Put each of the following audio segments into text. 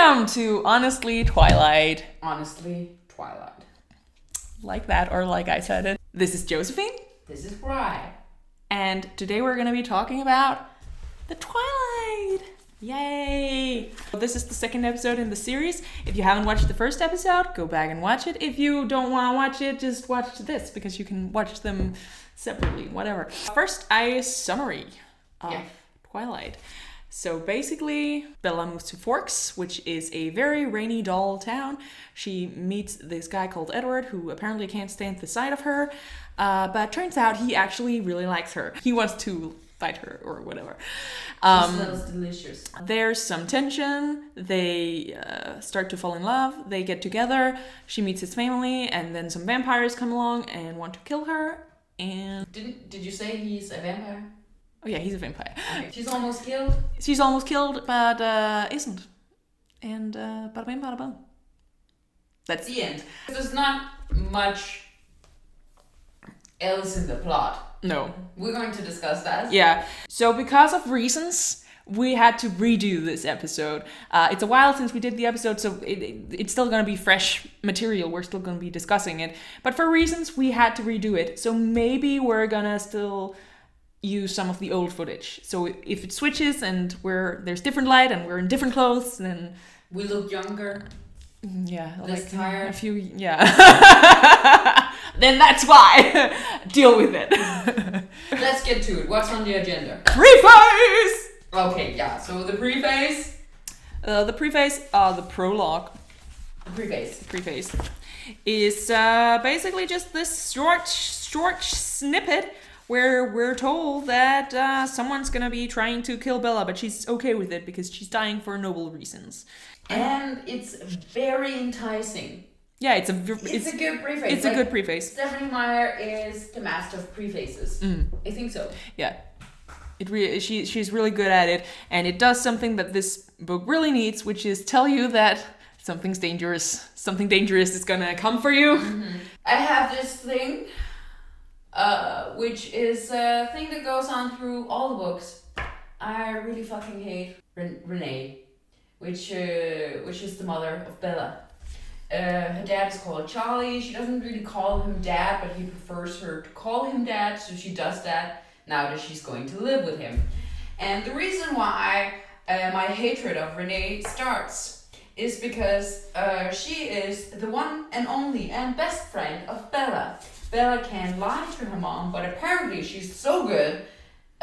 Welcome to Honestly Twilight. Honestly, Twilight. Like that, or like I said it. This is Josephine. This is Bri. And today we're going to be talking about the Twilight. Yay! This is the second episode in the series. If you haven't watched the first episode, go back and watch it. If you don't want to watch it, just watch this, because you can watch them separately, whatever. First, a summary of Twilight. So basically, Bella moves to Forks, which is a very rainy, dull town. She meets this guy called Edward, who apparently can't stand the sight of her. But turns out he actually really likes her. He wants to fight her or whatever. She smells delicious. There's some tension. They start to fall in love. They get together. She meets his family, and then some vampires come along and want to kill her. And did you say he's a vampire? Oh yeah, he's a vampire. Okay. She's almost killed? She's almost killed, but isn't. And bada bing, bada boom. That's the end. There's not much else in the plot. No. We're going to discuss that. Yeah. So because of reasons, we had to redo this episode. It's a while since we did the episode, so it's still going to be fresh material. We're still going to be discussing it. But for reasons, we had to redo it. So maybe we're going to still use some of the old footage. So if it switches and there's different light and we're in different clothes, then we look younger. Yeah, less tired. A few, yeah. Then that's why. Deal with it. Let's get to it. What's on the agenda? Preface. Okay, yeah. So the preface. The prologue. The preface is basically just this short snippet where we're told that someone's gonna be trying to kill Bella, but she's okay with it because she's dying for noble reasons. And it's very enticing. Yeah, it's a good preface. It's a good preface. Stephanie Meyer is the master of prefaces. I think so. Yeah. She's really good at it, and it does something that this book really needs, which is tell you that something dangerous is gonna come for you. Mm-hmm. I have this thing, which is a thing that goes on through all the books. I really fucking hate Renee, which is the mother of Bella. Her dad is called Charlie. She doesn't really call him dad, but he prefers her to call him dad, so she does that now that she's going to live with him. And the reason why my hatred of Renee starts is because she is the one and only and best friend of Bella. Bella can lie to her mom, but apparently she's so good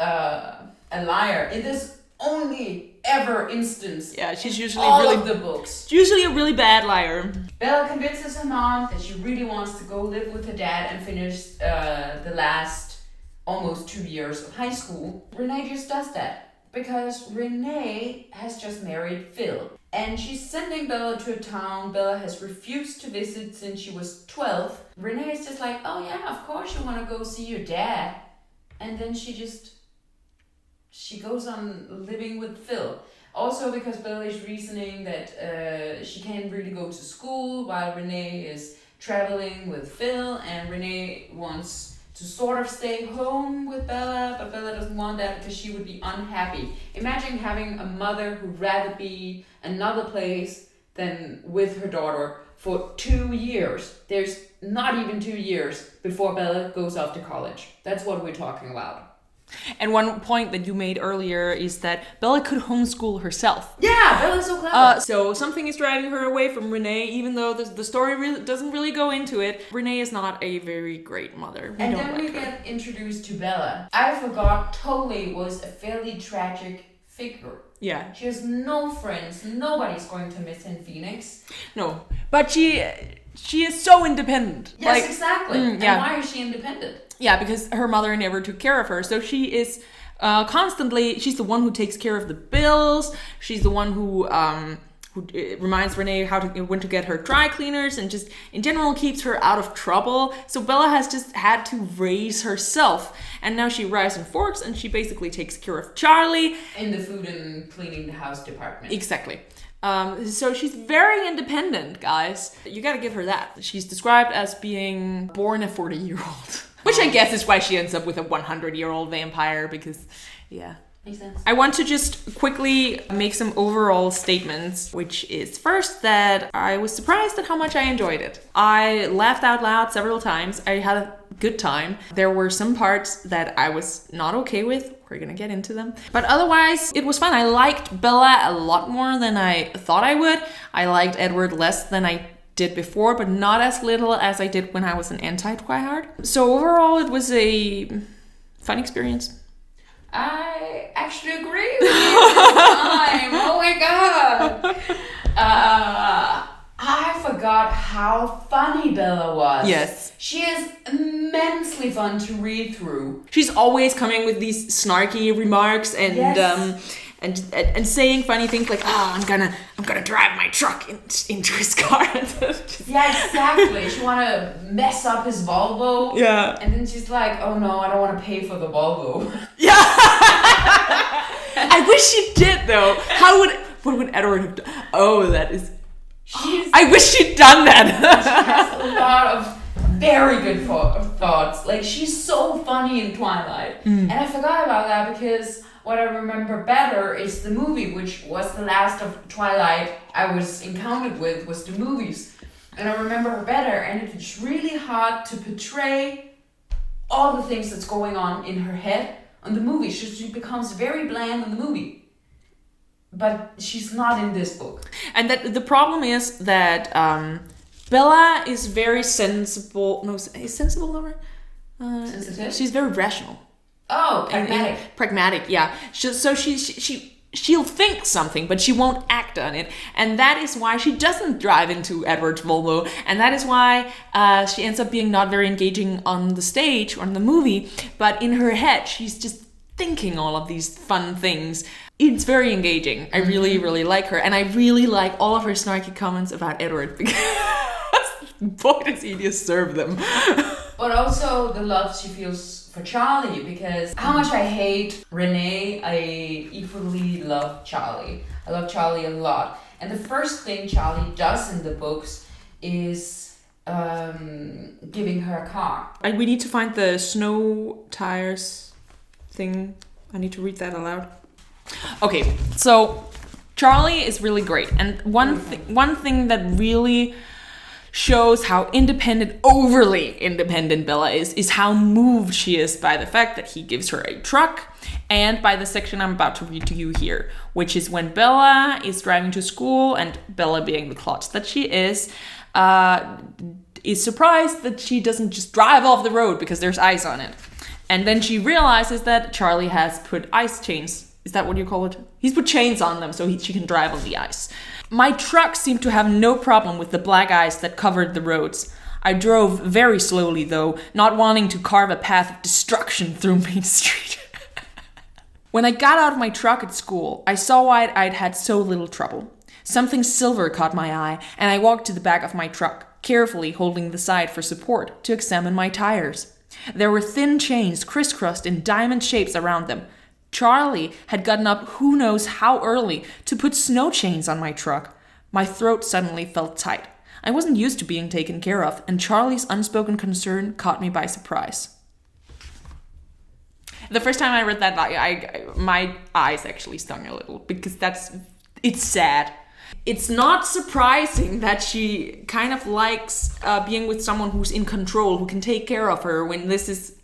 a liar in this only ever instance. Yeah, she's usually all of the books. She's usually a really bad liar. Bella convinces her mom that she really wants to go live with her dad and finish the last almost 2 years of high school. Renee just does that because Renee has just married Phil. And she's sending Bella to a town Bella has refused to visit since she was 12. Renee is just like, oh yeah, of course you want to go see your dad. And then she goes on living with Phil. Also because Bella is reasoning that she can't really go to school while Renee is traveling with Phil, and Renee wants to sort of stay home with Bella, but Bella doesn't want that because she would be unhappy. Imagine having a mother who'd rather be another place than with her daughter for 2 years. There's not even 2 years before Bella goes off to college. That's what we're talking about. And one point that you made earlier is that Bella could homeschool herself. Yeah, Bella's so clever. So something is driving her away from Renee, even though the story really doesn't really go into it. Renee is not a very great mother. And then we get introduced to Bella. I forgot totally was a fairly tragic figure. Yeah. She has no friends. Nobody's going to miss in Phoenix. No, but she is so independent. Yes, exactly. Yeah. And why is she independent? Yeah, because her mother never took care of her. So she is she's the one who takes care of the bills. She's the one who reminds Renee when to get her dry cleaners, and just in general keeps her out of trouble. So Bella has just had to raise herself. And now she arrives in Forks and she basically takes care of Charlie. In the food and cleaning the house department. Exactly. So she's very independent, guys. You gotta give her that. She's described as being born a 40-year-old. Which I guess is why she ends up with a 100-year-old vampire, because, yeah. Makes sense. I want to just quickly make some overall statements, which is first that I was surprised at how much I enjoyed it. I laughed out loud several times. I had a good time. There were some parts that I was not okay with. We're gonna get into them. But otherwise, it was fun. I liked Bella a lot more than I thought I would. I liked Edward less than I did before, but not as little as I did when I was an anti-Twilight. So overall, it was a fun experience. I actually agree with you this time. Oh my god. I forgot how funny Bella was. Yes. She is immensely fun to read through. She's always coming with these snarky remarks and Yes. and saying funny things like, "Oh, I'm gonna drive my truck into his car." Yeah, exactly. She wanna mess up his Volvo. Yeah. And then she's like, "Oh no, I don't want to pay for the Volvo." Yeah. I wish she did though. What would Edward have done? Oh, that is. I wish she'd done that. She has a lot of very good thoughts. Like, she's so funny in Twilight. And I forgot about that because what I remember better is the movie, which was the last of Twilight I was encountered with, was the movies. And I remember her better, and it's really hard to portray all the things that's going on in her head on the movie. She becomes very bland in the movie. But she's not in this book. And that the problem is that Bella is very sensible. No, is sensible over? Sensitive? She's very rational. Oh, pragmatic. Pragmatic, yeah. She'll think something, but she won't act on it. And that is why she doesn't drive into Edward's Volvo. And that is why she ends up being not very engaging on the stage or in the movie. But in her head, she's just thinking all of these fun things. It's very engaging. I really, really like her. And I really like all of her snarky comments about Edward because boy, does he deserve them. But also the love she feels for Charlie, because how much I hate Renee, I equally love Charlie. I love Charlie a lot. And the first thing Charlie does in the books is giving her a car. We need to find the snow tires thing. I need to read that aloud. Okay, so Charlie is really great. And one thing that really shows how overly independent Bella is how moved she is by the fact that he gives her a truck, and by the section I'm about to read to you here, which is when Bella is driving to school, and Bella, being the klutz that she is surprised that she doesn't just drive off the road because there's ice on it. And then she realizes that Charlie has put ice chains. Is that what you call it? He's put chains on them so she can drive on the ice. My truck seemed to have no problem with the black ice that covered the roads. I drove very slowly, though, not wanting to carve a path of destruction through Main Street. When I got out of my truck at school, I saw why I'd had so little trouble. Something silver caught my eye, and I walked to the back of my truck, carefully holding the side for support to examine my tires. There were thin chains crisscrossed in diamond shapes around them. Charlie had gotten up who knows how early to put snow chains on my truck. My throat suddenly felt tight. I wasn't used to being taken care of, and Charlie's unspoken concern caught me by surprise. The first time I read that, my eyes actually stung a little because it's sad. It's not surprising that she kind of likes being with someone who's in control, who can take care of her when this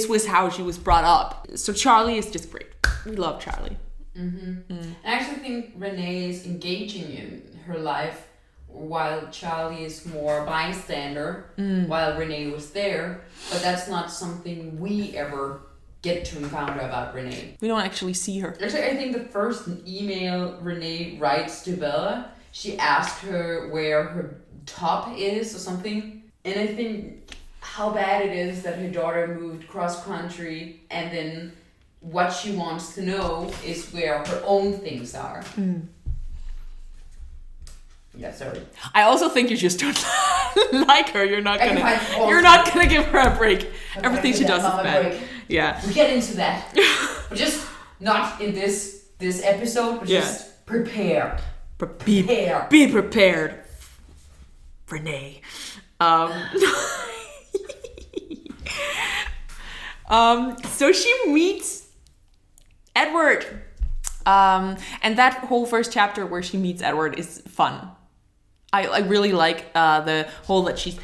was how she was brought up. So Charlie is just great. We love Charlie. I actually think Renee is engaging in her life while Charlie is more bystander, while Renee was there. But that's not something we ever get to encounter about Renee. We don't actually see her. Actually, I think the first email Renee writes to Bella, she asked her where her top is or something. And I think how bad it is that her daughter moved cross country, and then what she wants to know is where her own things are. Yeah, sorry. I also think you just don't like her. You're not gonna give her a break. Everything she does is bad. Yeah. We get into that. But just not in this episode, but just prepare. Be prepared. Renee. So she meets Edward. And that whole first chapter where she meets Edward is fun. I really like the whole that she's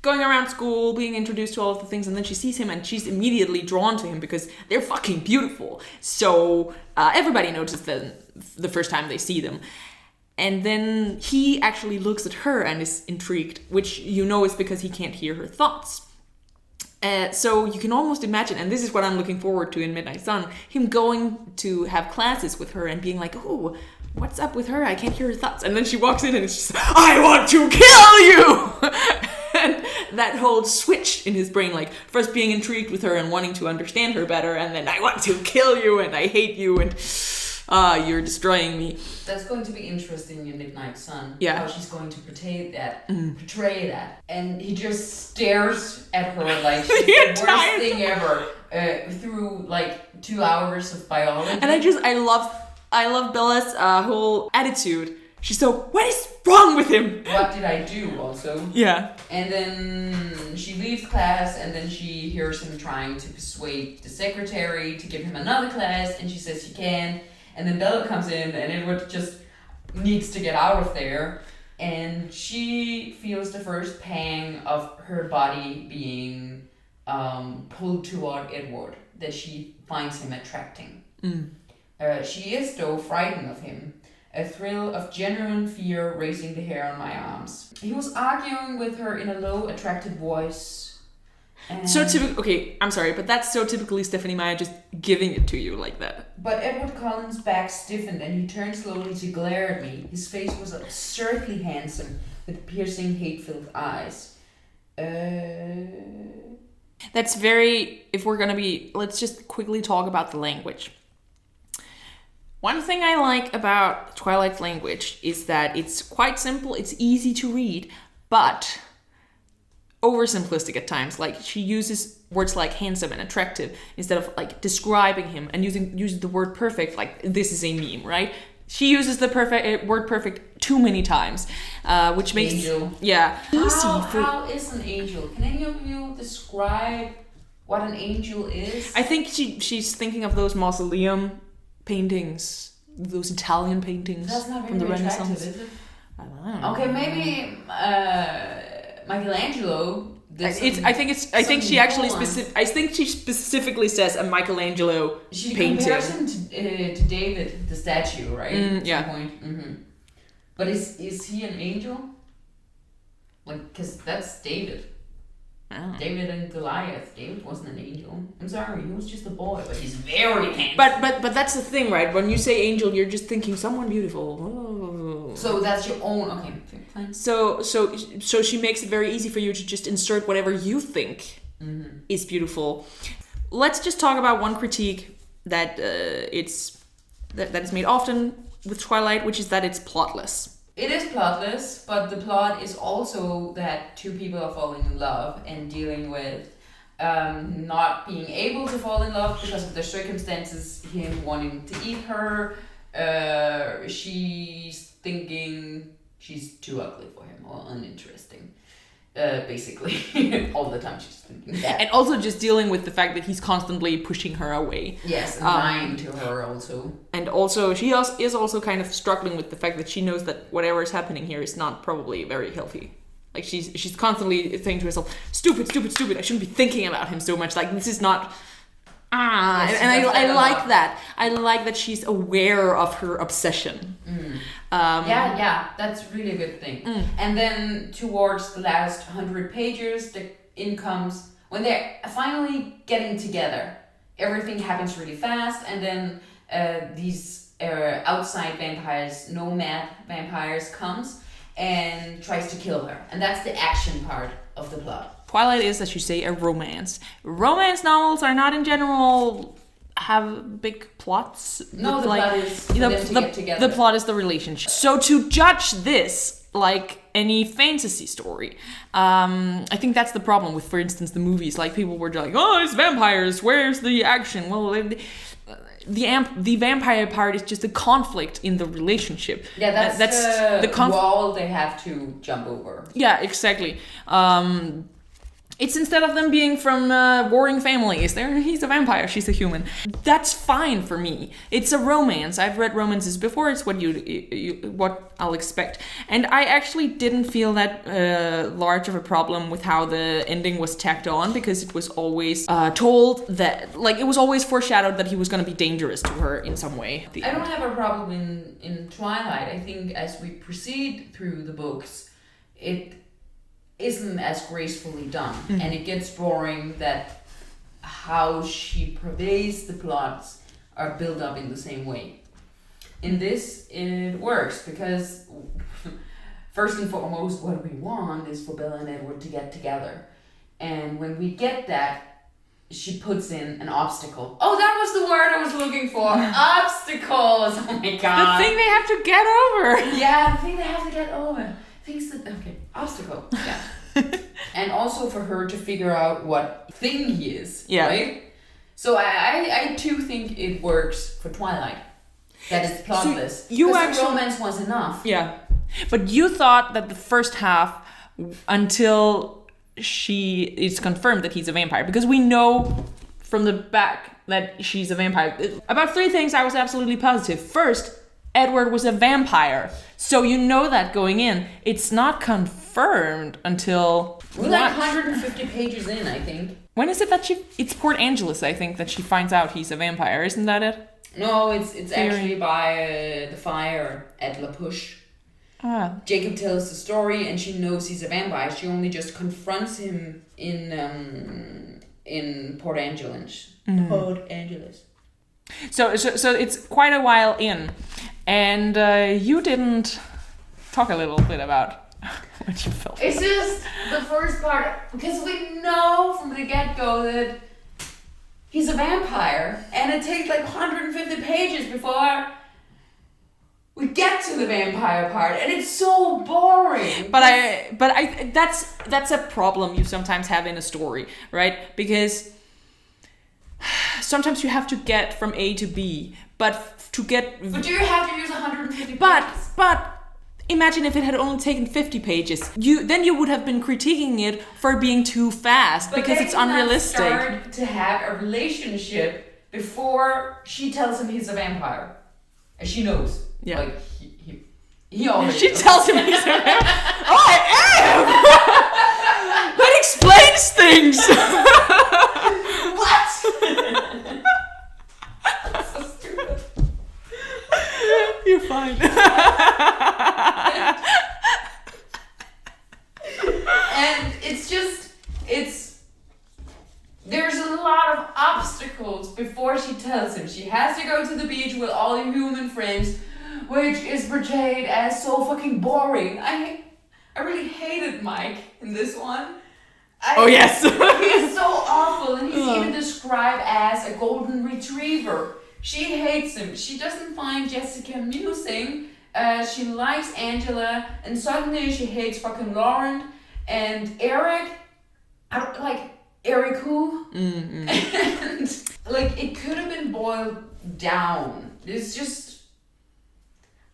going around school, being introduced to all of the things, and then she sees him and she's immediately drawn to him because they're fucking beautiful. So everybody notices them the first time they see them. And then he actually looks at her and is intrigued, which you know is because he can't hear her thoughts. So you can almost imagine, and this is what I'm looking forward to in Midnight Sun, him going to have classes with her and being like, oh, what's up with her? I can't hear her thoughts. And then she walks in and it's just, I want to kill you! And that whole switch in his brain, like first being intrigued with her and wanting to understand her better, and then I want to kill you and I hate you and you're destroying me. That's going to be interesting in Midnight Sun. Yeah. How she's going to portray that. And he just stares at her like she's the worst thing ever through like 2 hours of biology. And I love Bella's whole attitude. She's so, what is wrong with him? What did I do also? Yeah. And then she leaves class and then she hears him trying to persuade the secretary to give him another class and she says she can. And then Bella comes in and Edward just needs to get out of there. And she feels the first pang of her body being pulled toward Edward, that she finds him attracting. She is, though, frightened of him. A thrill of genuine fear raising the hair on my arms. He was arguing with her in a low, attractive voice. So okay, I'm sorry, but that's so typically Stephanie Meyer just giving it to you like that. But Edward Cullen's back stiffened and he turned slowly to glare at me. His face was absurdly handsome, with piercing, hate-filled eyes. That's very, if we're gonna be, let's just quickly talk about the language. One thing I like about Twilight's language is that it's quite simple, it's easy to read, but oversimplistic at times. Like she uses words like handsome and attractive instead of like describing him, and uses the word perfect like this is a meme, right? She uses the word perfect too many times, which makes angel. Yeah. How is an angel? Can any of you describe what an angel is? I think she's thinking of those mausoleum paintings, those Italian paintings. That's not very from the Renaissance. Is it? I don't know. Okay, maybe Michelangelo. I think she specifically says a Michelangelo she painting. She compares him to David, the statue, right? Yeah. At some point. Mm-hmm. But is he an angel? Like, because that's David. Oh. David and Goliath. David wasn't an angel. I'm sorry, he was just a boy, but he's very handsome. But that's the thing, right? When you say angel, you're just thinking someone beautiful. Oh. So that's your own. Okay, fine. So she makes it very easy for you to just insert whatever you think is beautiful. Let's just talk about one critique that is made often with Twilight, which is that it's plotless. It is plotless, but the plot is also that two people are falling in love and dealing with not being able to fall in love because of their circumstances, him wanting to eat her, she's thinking she's too ugly for him or uninteresting. Basically, all the time she's thinking that. And also just dealing with the fact that he's constantly pushing her away. Yes, and lying to her also. And also, she is also kind of struggling with the fact that she knows that whatever is happening here is not probably very healthy. Like, she's constantly saying to herself, stupid, I shouldn't be thinking about him so much. Like, this is not... Yes, and I like that. I like that she's aware of her obsession. Yeah, that's really a good thing. And then towards the last 100 pages, comes when they're finally getting together. Everything happens really fast, and then these outside vampires, nomad vampires, comes and tries to kill her, and that's the action part of the plot. Twilight is, as you say, a romance. Romance novels are not in general have big plots. No, the plot is for them to get together. The plot is the relationship. So to judge this like any fantasy story, I think that's the problem with, for instance, the movies. Like, people were like, oh, it's vampires, where's the action? Well, the vampire part is just a conflict in the relationship. Yeah, that's the wall they have to jump over. Yeah, exactly. It's instead of them being from warring families. He's a vampire, she's a human. That's fine for me. It's a romance. I've read romances before. It's what what I'll expect. And I actually didn't feel that large of a problem with how the ending was tacked on, because it was always told that, like, it was always foreshadowed that he was going to be dangerous to her in some way. I don't have a problem in Twilight. I think as we proceed through the books, it isn't as gracefully done, and it gets boring that how she purveys the plots are built up in the same way. In this, it works because first and foremost, what we want is for Bella and Edward to get together, and when we get that, she puts in an obstacle. Oh, that was the word I was looking for. Obstacles. Oh my god. The thing they have to get over. Yeah, the thing they have to get over. Obstacle. Yeah. And also for her to figure out what thing he is. Yeah. Right? So I too think it works for Twilight. That it's plotless. So you actually, the romance was enough. Yeah. But you thought that the first half, until it's confirmed that he's a vampire, because we know from the back that she's a vampire. About 3 things I was absolutely positive. First, Edward was a vampire. So you know that going in. It's not confirmed until... We're like 150 pages in, I think. When is it that it's Port Angeles, I think, that she finds out he's a vampire. Isn't that it? No, it's actually by the fire at La Push. Jacob tells the story and she knows he's a vampire. She only just confronts him in Port Angeles. Port Angeles. So it's quite a while in, and you didn't talk a little bit about what you felt. It's just the first part, because we know from the get-go that he's a vampire, and it takes like 150 pages before we get to the vampire part, and it's so boring. But I that's a problem you sometimes have in a story, right? Because sometimes you have to get from A to B, but do you have to use 150 pages? But imagine if it had only taken 50 pages. Then you would have been critiquing it for being too fast, because it's unrealistic. But they start to have a relationship before she tells him he's a vampire. And she knows. Yeah. Like, he already She knows. tells him he's a vampire. Oh, I am! That explains things! What? That's so stupid. You're fine. And there's a lot of obstacles before she tells him. She has to go to the beach with all her human friends, which is portrayed as so fucking boring. I really hated Mike in this one. Oh, yes. He's so awful, and he's even described as a golden retriever. She hates him. She doesn't find Jessica amusing. She likes Angela, and suddenly she hates fucking Lauren and Eric. I don't like Eric who? Mm-hmm. And like, it could have been boiled down. It's just,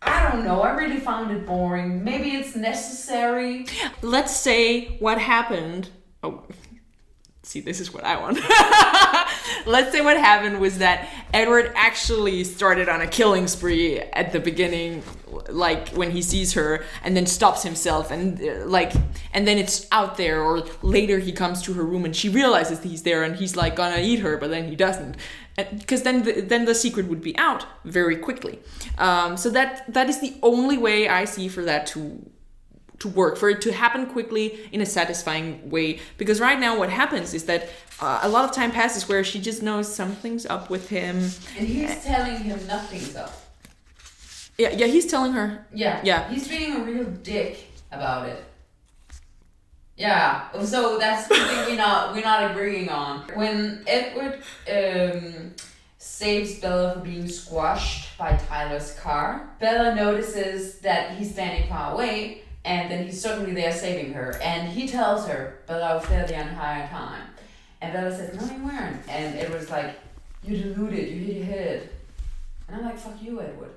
I don't know. I really found it boring. Maybe it's necessary. Let's say what happened. Oh, see, this is what I want. Let's say what happened was that Edward actually started on a killing spree at the beginning, like when he sees her, and then stops himself, and and then it's out there, or later he comes to her room and she realizes he's there, and he's like gonna eat her, but then he doesn't, because then the secret would be out very quickly. So that is the only way I see for that to work, for it to happen quickly in a satisfying way. Because right now what happens is that a lot of time passes where she just knows something's up with him. And he's telling him nothing's up. Yeah, he's telling her. Yeah. He's being a real dick about it. Yeah, so that's the thing we're not agreeing on. When Edward saves Bella from being squashed by Tyler's car, Bella notices that he's standing far away, and then he's suddenly there saving her, and he tells her, "Bella, I was there the entire time." And Bella says, "No, you weren't." And Edward's like, "You deluded, you hit your head." And I'm like, "Fuck you, Edward."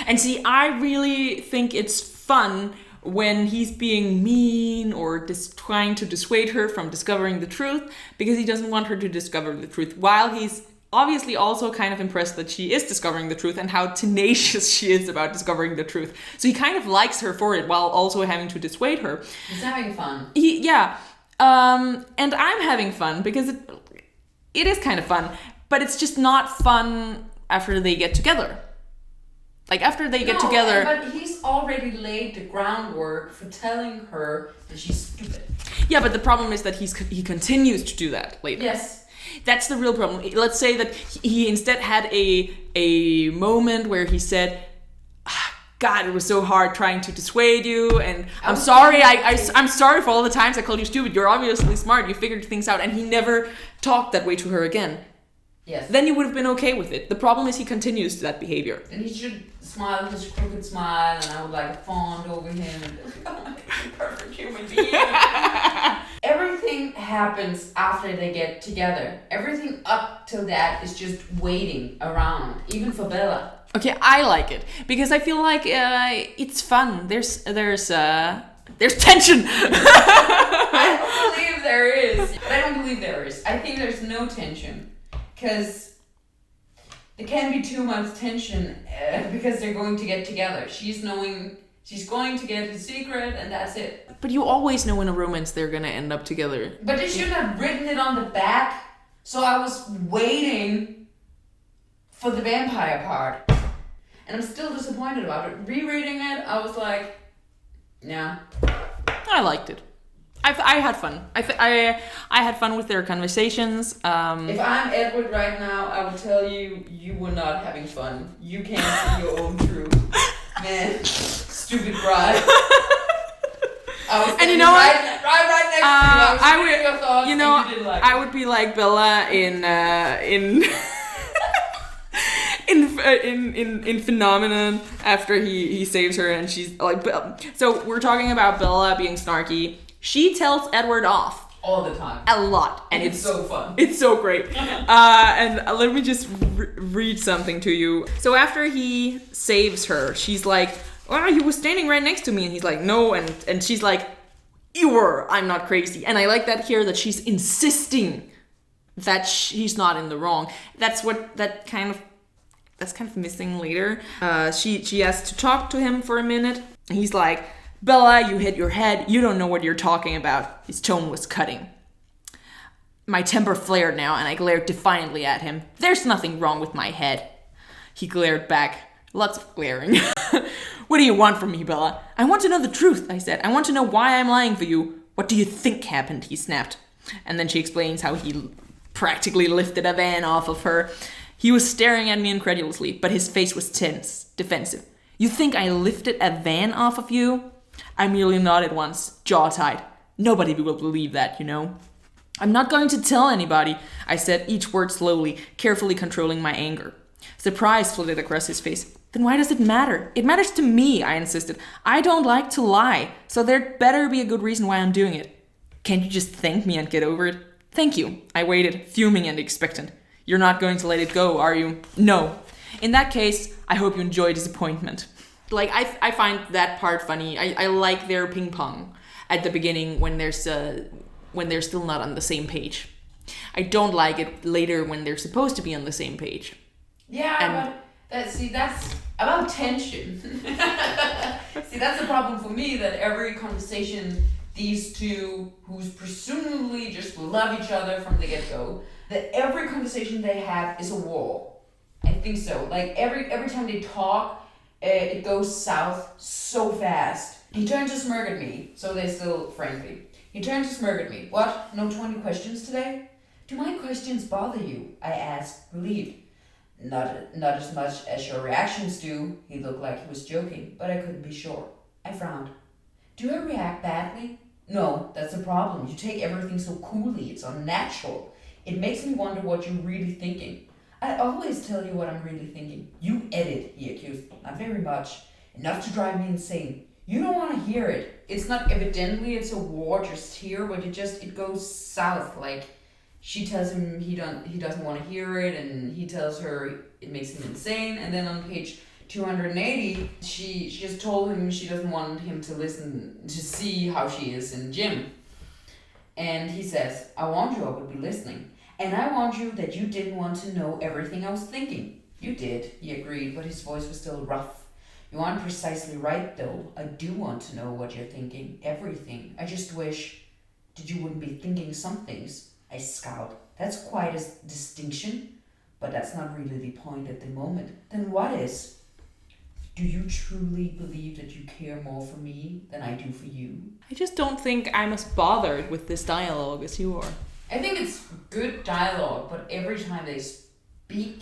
And see, I really think it's fun when he's being mean or trying to dissuade her from discovering the truth because he doesn't want her to discover the truth, while he's obviously also kind of impressed that she is discovering the truth and how tenacious she is about discovering the truth. So he kind of likes her for it while also having to dissuade her. He's having fun. And I'm having fun because it is kind of fun, but it's just not fun after they get together. Like after they get together. But he's already laid the groundwork for telling her that she's stupid. Yeah, but the problem is that he continues to do that later. Yes. That's the real problem. Let's say that he instead had a moment where he said, God, it was so hard trying to dissuade you, and I'm sorry. I'm sorry for all the times I called you stupid. You're obviously smart. You figured things out, and he never talked that way to her again. Yes. Then you would have been okay with it. The problem is he continues that behavior. And he should smile his crooked smile, and I would like fawn over him and be like, oh my God, perfect human being. Everything happens after they get together. Everything up till that is just waiting around, even for Bella. Okay, I like it because I feel like it's fun. There's tension. I don't believe there is. But I don't believe there is. I think there's no tension because there can be too much tension because they're going to get together. She's going to get his secret, and that's it. But you always know in a romance they're gonna end up together. But they shouldn't have written it on the back. So I was waiting for the vampire part. And I'm still disappointed about it. Rereading it, I was like, nah. I liked it. I had fun. I had fun with their conversations. If I'm Edward right now, I would tell you, you were not having fun. You can't see your own truth. Man, stupid bride. I was and you know right next to you. I was your thoughts, you know, and you didn't like I would be like Bella in Phenomenon after he saves her, and she's like, so we're talking about Bella being snarky. She tells Edward off all the time, a lot, and it's so fun. It's so great. And let me just read something to you. So after he saves her, she's like, "Oh, you were standing right next to me," and he's like, "No," and she's like, "You were. I'm not crazy." And I like that here that she's insisting that she's not in the wrong. That's kind of missing later. She has to talk to him for a minute. He's like, "Bella, you hit your head. You don't know what you're talking about." His tone was cutting. My temper flared now, and I glared defiantly at him. "There's nothing wrong with my head." He glared back. Lots of glaring. "What do you want from me, Bella?" "I want to know the truth," I said. "I want to know why I'm lying for you." "What do you think happened?" he snapped. And then she explains how he practically lifted a van off of her. He was staring at me incredulously, but his face was tense, defensive. "You think I lifted a van off of you?" I merely nodded once, jaw tied. "Nobody will believe that, you know." "I'm not going to tell anybody," I said, each word slowly, carefully controlling my anger. Surprise flitted across his face. "Then why does it matter?" "It matters to me," I insisted. "I don't like to lie, so there'd better be a good reason why I'm doing it." "Can't you just thank me and get over it?" "Thank you." I waited, fuming and expectant. "You're not going to let it go, are you?" "No." "In that case, I hope you enjoy disappointment." Like, I find that part funny. I like their ping pong at the beginning when they're still not on the same page. I don't like it later when they're supposed to be on the same page. Yeah, but that's about tension. See, that's the problem for me, that every conversation these two, who's presumably just love each other from the get-go, that every conversation they have is a wall. I think so. Like, every time they talk, it goes south so fast. He turned to smirk at me, so they're still friendly. He turned to smirk at me. "What? No 20 questions today?" "Do my questions bother you?" I asked, relieved. Not as much as your reactions do." He looked like he was joking, but I couldn't be sure. I frowned. "Do I react badly?" "No, that's the problem. You take everything so coolly. It's unnatural. It makes me wonder what you're really thinking." "I always tell you what I'm really thinking." "You edit," he accused. "Not very much. Enough to drive me insane. You don't want to hear it. It's not evidently it's a war just here, but it goes south. Like, she tells him he doesn't want to hear it, and he tells her it makes him insane. And then on page 280, she just told him she doesn't want him to listen, to see how she is in gym. And he says, I warned you I would be listening. And I warned you that you didn't want to know everything I was thinking. You did, he agreed, but his voice was still rough. You aren't precisely right, though. I do want to know what you're thinking. Everything. I just wish that you wouldn't be thinking some things. I scowled. That's quite a distinction, but that's not really the point at the moment. Then what is? Do you truly believe that you care more for me than I do for you? I just don't think I'm as bothered with this dialogue as you are. I think it's good dialogue, but every time they speak,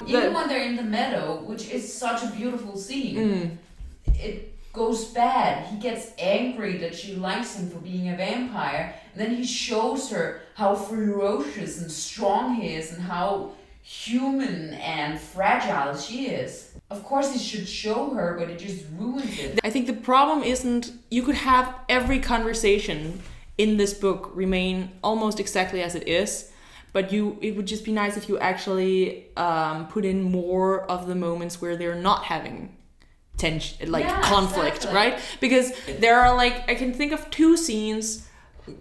even when they're in the meadow, which is such a beautiful scene, it goes bad. He gets angry that she likes him for being a vampire, and then he shows her how ferocious and strong he is and how human and fragile she is. Of course he should show her, but it just ruins it. I think the problem isn't, you could have every conversation in this book remain almost exactly as it is, but it would just be nice if you actually put in more of the moments where they're not having tension, conflict, exactly. Right? Because there are I can think of 2 scenes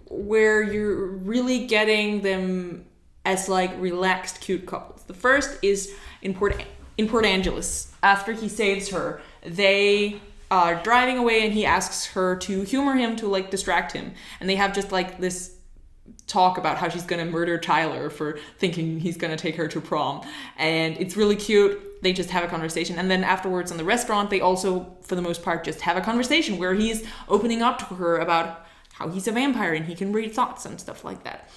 where you're really getting them as relaxed, cute couples. The first is in Port Angeles. After he saves her, they are driving away and he asks her to humor him, to distract him. And they have just this talk about how she's gonna murder Tyler for thinking he's gonna take her to prom. And it's really cute. They just have a conversation. And then afterwards in the restaurant, they also, for the most part, just have a conversation where he's opening up to her about how he's a vampire and he can read thoughts and stuff like that.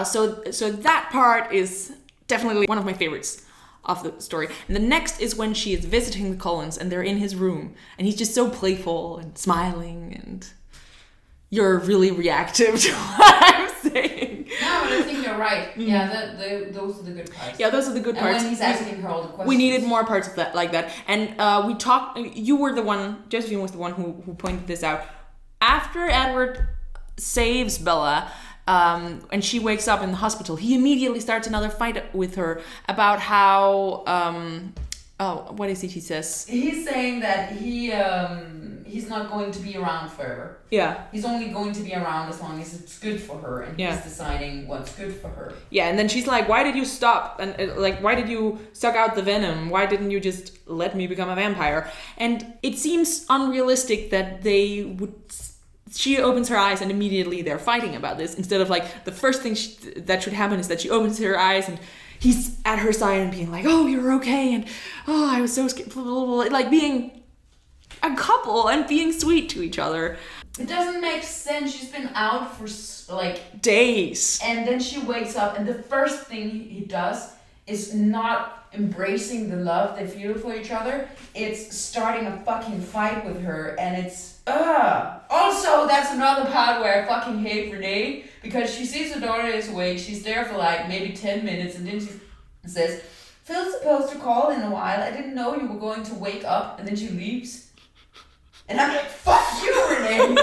So that part is definitely one of my favorites of the story. And the next is when she is visiting the Cullens and they're in his room and he's just so playful and smiling, and you're really reactive to what I'm saying. No, but I think you're right. Yeah, those are the good parts. Yeah, those are the good parts. And when he's asking her all the questions. We needed more parts of that like that. And we talked, you were the one, Josephine was the one who pointed this out. After Edward saves Bella, and she wakes up in the hospital, he immediately starts another fight with her about how, what is it he says? He's saying that he's not going to be around forever. Yeah. He's only going to be around as long as it's good for her, and he's deciding what's good for her. Yeah, and then she's like, why did you stop? And why did you suck out the venom? Why didn't you just let me become a vampire? And it seems unrealistic that they would... She opens her eyes and immediately they're fighting about this, instead of the first thing that should happen is that she opens her eyes and he's at her side and being like, oh, you're okay, and oh, I was so scared, being a couple and being sweet to each other. It doesn't make sense. She's been out for days, and then she wakes up and the first thing he does is not embracing the love they feel for each other. It's starting a fucking fight with her, and it's Also, that's another part where I fucking hate Renee, because she sees her daughter is awake. She's there for maybe 10 minutes, and then she says, Phil's supposed to call in a while. I didn't know you were going to wake up. And then she leaves. And I'm like, fuck you, Renee.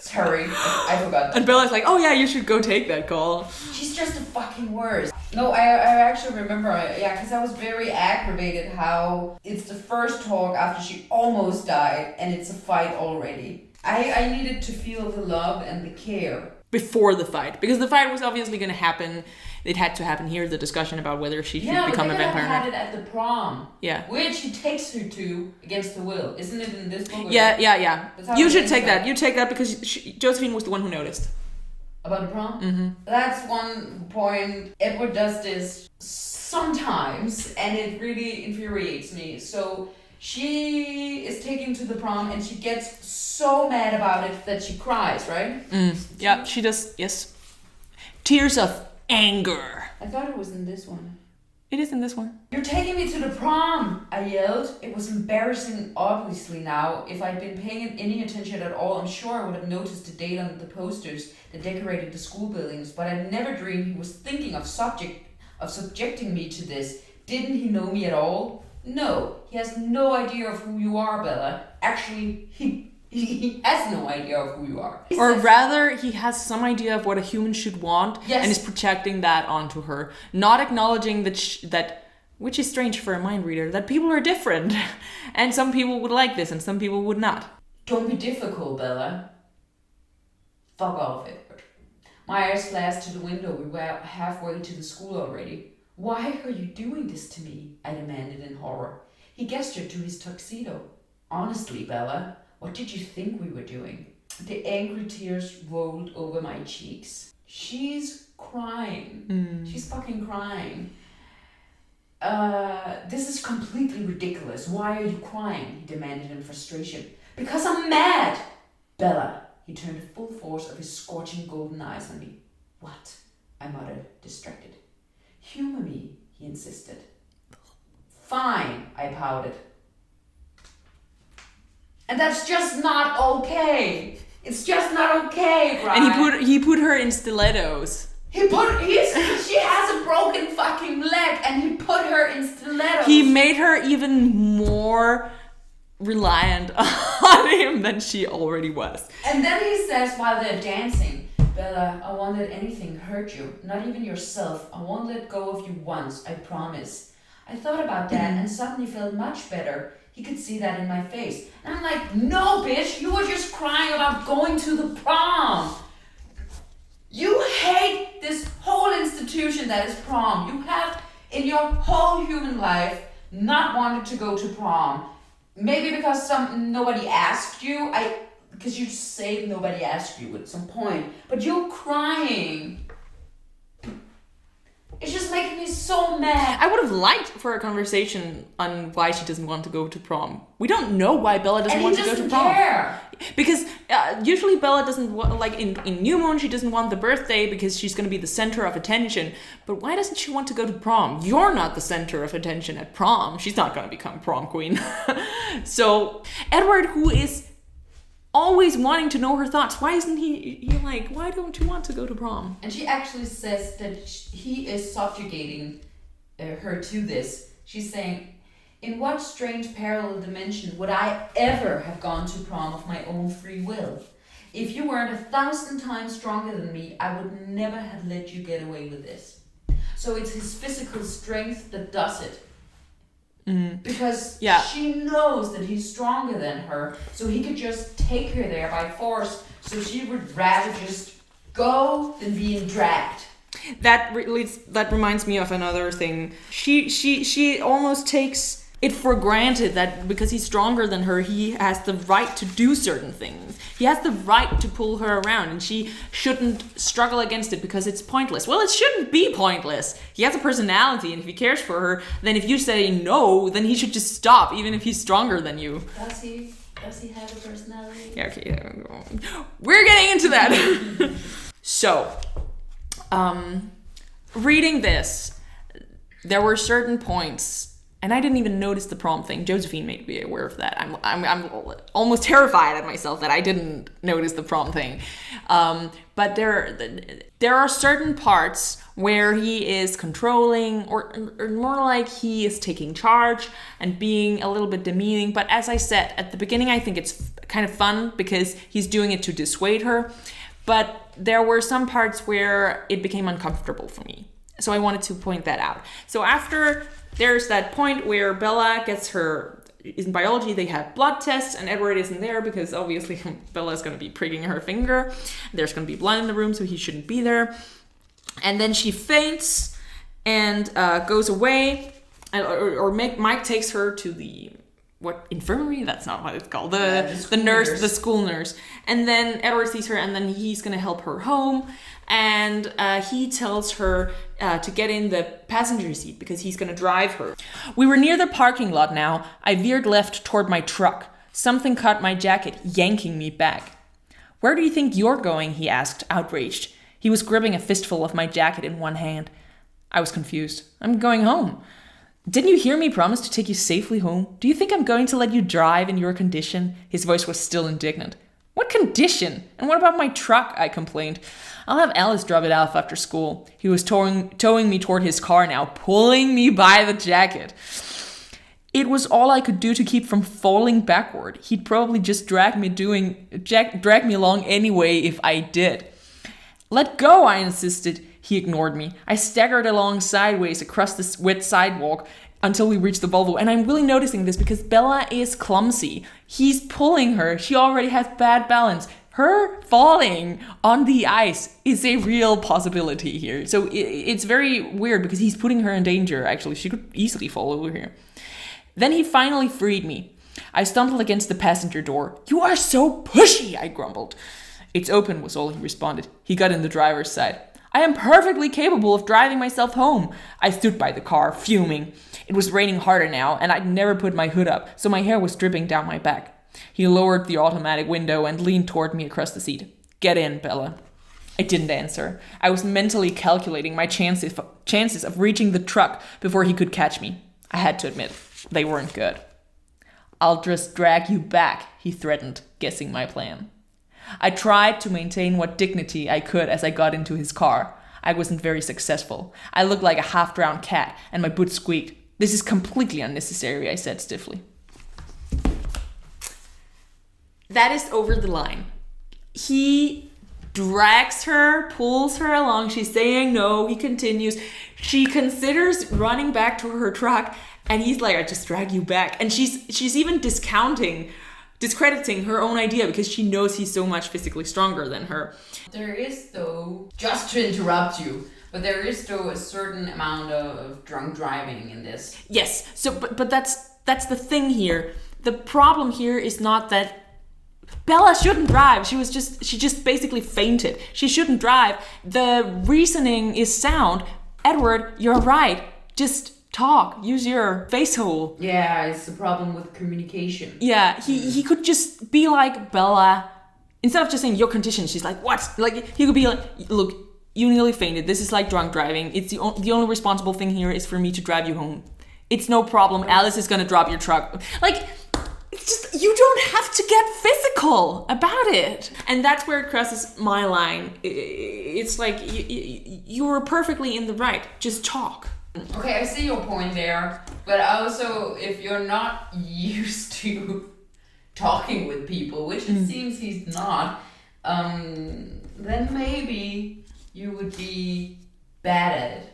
Sorry, I forgot. And Bella's like, oh yeah, you should go take that call. She's just the fucking worst. No, I actually remember, because I was very aggravated how it's the first talk after she almost died and it's a fight already. I needed to feel the love and the care. Before the fight, because the fight was obviously going to happen. It had to happen here, the discussion about whether she should become a vampire. Yeah, but they had it at the prom. Yeah. Which he takes her to against her will. Isn't it in this book? Yeah. You should take that. You take that because Josephine was the one who noticed. About the prom? Mm-hmm. That's one point. Edward does this sometimes, and it really infuriates me. So she is taken to the prom, and she gets so mad about it that she cries, right? Yeah, she does, yes. Tears of anger. I thought it was in this one. It is in this one. You're taking me to the prom, I yelled. It was embarrassing, obviously now. If I'd been paying any attention at all, I'm sure I would have noticed the date on the posters that decorated the school buildings, but I'd never dreamed he was thinking of subjecting me to this. Didn't he know me at all? No, he has no idea of who you are, Bella. Actually, he has no idea of who you are. Or rather, he has some idea of what a human should want, yes, and is projecting that onto her. Not acknowledging that which is strange for a mind reader, that people are different. And some people would like this and some people would not. Don't be difficult, Bella. Fuck off, Edward. My eyes flashed to the window. We were halfway to the school already. Why are you doing this to me? I demanded in horror. He gestured to his tuxedo. Honestly, Bella, what did you think we were doing? The angry tears rolled over my cheeks. She's crying. She's fucking crying. This is completely ridiculous. Why are you crying? He demanded in frustration. Because I'm mad! Bella, he turned the full force of his scorching golden eyes on me. What? I muttered, distracted. Humor me, he insisted. Fine, I pouted. And that's just not okay. It's just not okay, Brian. And he put her in stilettos. She has a broken fucking leg and he put her in stilettos. He made her even more reliant on him than she already was. And then he says while they're dancing, Bella, I won't let anything hurt you, not even yourself. I won't let go of you once, I promise. I thought about that and suddenly felt much better. He could see that in my face. And I'm like, no, bitch, you were just crying about going to the prom. You hate this whole institution that is prom. You have, in your whole human life, not wanted to go to prom. Maybe because nobody asked you. Because you say nobody asked you at some point. But you're crying. It's just making me so mad. I would have liked for a conversation on why she doesn't want to go to prom. We don't know why Bella doesn't want to go to prom. Care. Because usually Bella doesn't want, like in New Moon, she doesn't want the birthday because she's going to be the center of attention. But why doesn't she want to go to prom? You're not the center of attention at prom. She's not going to become prom queen. So Edward, who is always wanting to know her thoughts, why isn't he like, why don't you want to go to prom? And she actually says that he is subjugating her to this. She's saying, in what strange parallel dimension would I ever have gone to prom of my own free will? If you weren't 1,000 times stronger than me, I would never have let you get away with this. So it's his physical strength that does it. Because she knows that he's stronger than her, so he could just take her there by force, so she would rather just go than being dragged. That reminds me of another thing. She almost takes it for granted that because he's stronger than her, he has the right to do certain things. He has the right to pull her around, and she shouldn't struggle against it because it's pointless. Well, it shouldn't be pointless. He has a personality, and if he cares for her, then if you say no, then he should just stop, even if he's stronger than you. Does he have a personality? Yeah, okay. We're getting into that. So, reading this, there were certain points. And I didn't even notice the prom thing. Josephine made me aware of that. I'm almost terrified at myself that I didn't notice the prom thing. But there are certain parts where he is controlling, or more like he is taking charge and being a little bit demeaning. But as I said at the beginning, I think it's kind of fun because he's doing it to dissuade her. But there were some parts where it became uncomfortable for me. So I wanted to point that out. So after there's that point where Bella gets her, in biology they have blood tests and Edward isn't there because obviously Bella's going to be pricking her finger. There's going to be blood in the room, so he shouldn't be there. And then she faints and goes away, or Mike takes her to the infirmary? That's not what it's called. The nurse, the school nurse. And then Edward sees her and then he's going to help her home. And he tells her to get in the passenger seat because he's going to drive her. We were near the parking lot now. I veered left toward my truck. Something caught my jacket, yanking me back. Where do you think you're going? He asked, outraged. He was gripping a fistful of my jacket in one hand. I was confused. I'm going home. Didn't you hear me promise to take you safely home? Do you think I'm going to let you drive in your condition? His voice was still indignant. What condition? And what about my truck? I complained. I'll have Alice drop it off after school. He was towing me toward his car now, pulling me by the jacket. It was all I could do to keep from falling backward. He'd probably just drag me along anyway if I did. Let go, I insisted. He ignored me. I staggered along sideways across the wet sidewalk, until we reach the Volvo. And I'm really noticing this because Bella is clumsy. He's pulling her. She already has bad balance. Her falling on the ice is a real possibility here. So it's very weird because he's putting her in danger, actually. She could easily fall over here. Then he finally freed me. I stumbled against the passenger door. "You are so pushy," I grumbled. "It's open," was all he responded. He got in the driver's side. "I am perfectly capable of driving myself home." I stood by the car, fuming. It was raining harder now, and I'd never put my hood up, so my hair was dripping down my back. He lowered the automatic window and leaned toward me across the seat. "Get in, Bella." I didn't answer. I was mentally calculating my chances of reaching the truck before he could catch me. I had to admit, they weren't good. "I'll just drag you back," he threatened, guessing my plan. I tried to maintain what dignity I could as I got into his car. I wasn't very successful. I looked like a half-drowned cat, and my boots squeaked. "This is completely unnecessary," I said stiffly. That is over the line. He drags her, pulls her along. She's saying no. He continues. She considers running back to her truck, and he's like, "I just drag you back." And she's even discrediting her own idea because she knows he's so much physically stronger than her. There is, though, just to interrupt you, but there is, though, a certain amount of drunk driving in this. Yes. So, but that's the thing here. The problem here is not that Bella shouldn't drive. She just basically fainted. She shouldn't drive. The reasoning is sound. Edward, you're right. Just talk. Use your face hole. Yeah, it's the problem with communication. Yeah, he could just be like, "Bella," instead of just saying "your condition." She's like, "What?" Like, he could be like, "Look, you nearly fainted. This is like drunk driving. It's the only responsible thing here is for me to drive you home. It's no problem. Alice is gonna drop your truck." Like, it's just, you don't have to get physical about it. And that's where it crosses my line. It's like, you were perfectly in the right. Just talk. Okay, I see your point there. But also, if you're not used to talking with people, which it seems he's not, then maybe you would be bad at it.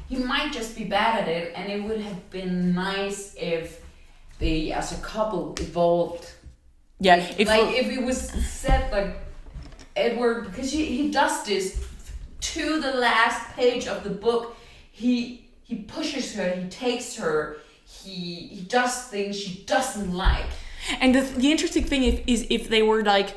He might just be bad at it, and it would have been nice if they, as a couple, evolved. Yeah, if it was said like Edward, because he does this to the last page of the book. He pushes her, he takes her, he does things she doesn't like. And the interesting thing is if they were like,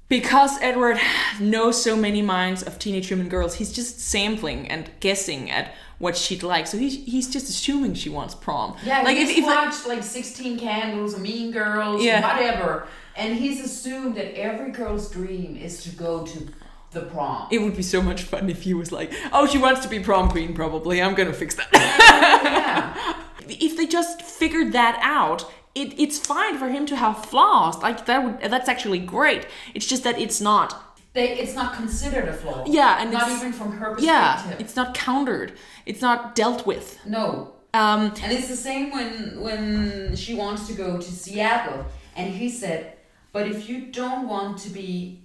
because Edward knows so many minds of teenage human girls, he's just sampling and guessing at what she'd like. So he's just assuming she wants prom. Yeah, like he's watched like 16 Candles, Mean Girls, whatever. And he's assumed that every girl's dream is to go to the prom. It would be so much fun if he was like, "Oh, she wants to be prom queen, probably. I'm gonna fix that." Yeah. If they just figured that out, it's fine for him to have flaws. Like that's actually great. It's just that it's not. It's not considered a flaw. Yeah, and not even from her perspective. Yeah, it's not countered. It's not dealt with. No. And it's the same when she wants to go to Seattle, and he said, "But if you don't want to be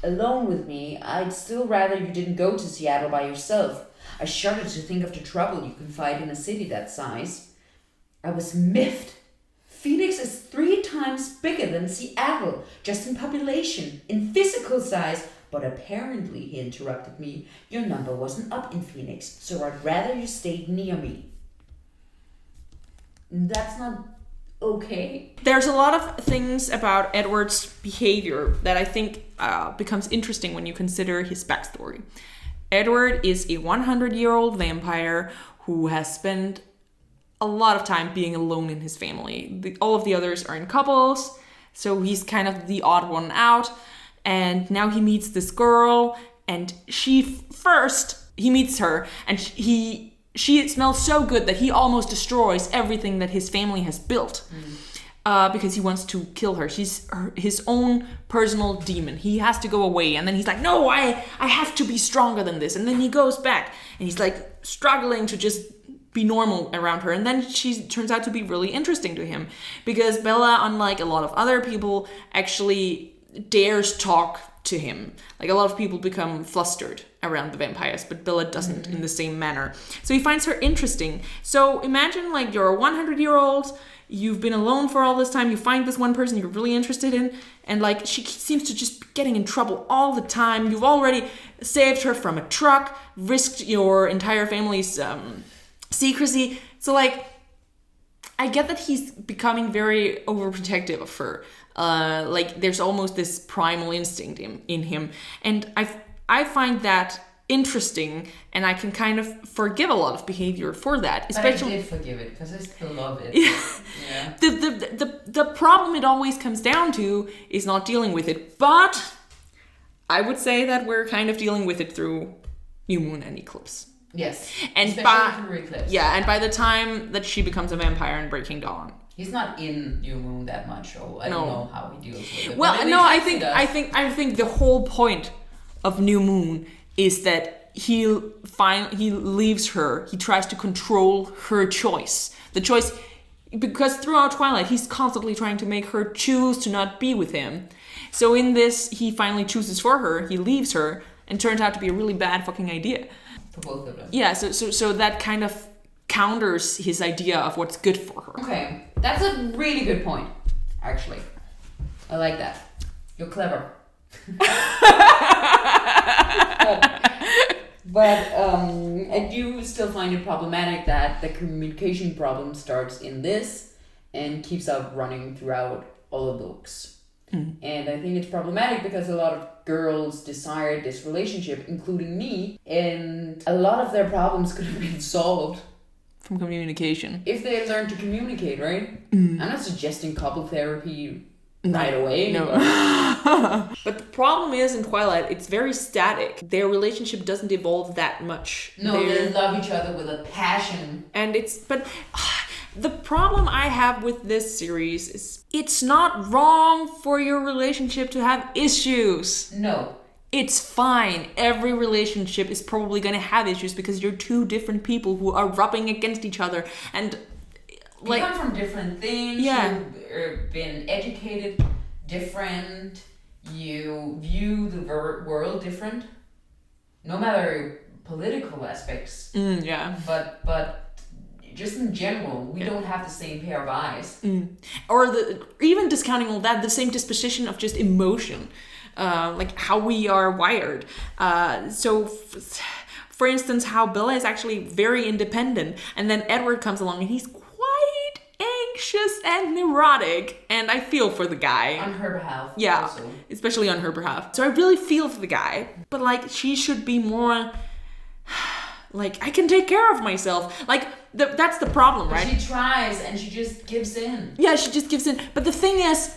alone with me, I'd still rather you didn't go to Seattle by yourself. I shudder to think of the trouble you can fight in a city that size." I was miffed. Phoenix is 3 times bigger than Seattle, just in population, in physical size. But apparently, he interrupted me, your number wasn't up in Phoenix, so I'd rather you stayed near me. That's not okay. There's a lot of things about Edward's behavior that I think becomes interesting when you consider his backstory. Edward is a 100-year-old vampire who has spent a lot of time being alone in his family. All of the others are in couples, so he's kind of the odd one out. And now he meets this girl, and he meets her, and she smells so good that he almost destroys everything that his family has built because he wants to kill her. She's his own personal demon. He has to go away, and then he's like, "No, I have to be stronger than this." And then he goes back, and he's like struggling to just be normal around her. And then she turns out to be really interesting to him because Bella, unlike a lot of other people, actually dares talk to him. Like, a lot of people become flustered around the vampires, but Bella doesn't in the same manner. So he finds her interesting. So imagine like you're a 100-year-old, you've been alone for all this time, you find this one person you're really interested in, and like she seems to just be getting in trouble all the time. You've already saved her from a truck, risked your entire family's secrecy. So like, I get that he's becoming very overprotective of her. Like there's almost this primal instinct in him, and I find that interesting, and I can kind of forgive a lot of behavior for that. Especially, but I did forgive it because I still love it. Yeah. The problem it always comes down to is not dealing with it. But I would say that we're kind of dealing with it through new moon and eclipse. Yes, and especially through eclipse. Yeah, and by the time that she becomes a vampire in Breaking Dawn, he's not in new moon that much, so I don't know how he deals with it. Well, no, I think the whole point of new moon is that he leaves her. He tries to control her choice. The choice, because throughout Twilight, he's constantly trying to make her choose to not be with him. So in this, he finally chooses for her. He leaves her, and turns out to be a really bad fucking idea. For both of them. Yeah, so that kind of counters his idea of what's good for her. Okay, that's a really good point, actually. I like that. You're clever. But I do still find it problematic that the communication problem starts in this and keeps out running throughout all of the books. And I think it's problematic because a lot of girls desire this relationship, including me, and a lot of their problems could have been solved from communication if they learn to communicate, right? I'm not suggesting couple therapy right away. No. But the problem is in Twilight, it's very static. Their relationship doesn't evolve that much. No, they love each other with a passion. And the problem I have with this series is it's not wrong for your relationship to have issues. No. It's fine. Every relationship is probably going to have issues because you're two different people who are rubbing against each other. And you come from different things. Yeah. You've been educated different. You view the world different. No matter political aspects. Yeah. But just in general, we don't have the same pair of eyes. Or even discounting all that, the same disposition of just emotion. Like how we are wired. So for instance, how Bella is actually very independent, and then Edward comes along and he's quite anxious and neurotic, and I feel for the guy. On her behalf. Yeah, also. Especially on her behalf. So I really feel for the guy, but like she should be more like, I can take care of myself. Like that's the problem, right? She tries and she just gives in. Yeah, she just gives in. But the thing is,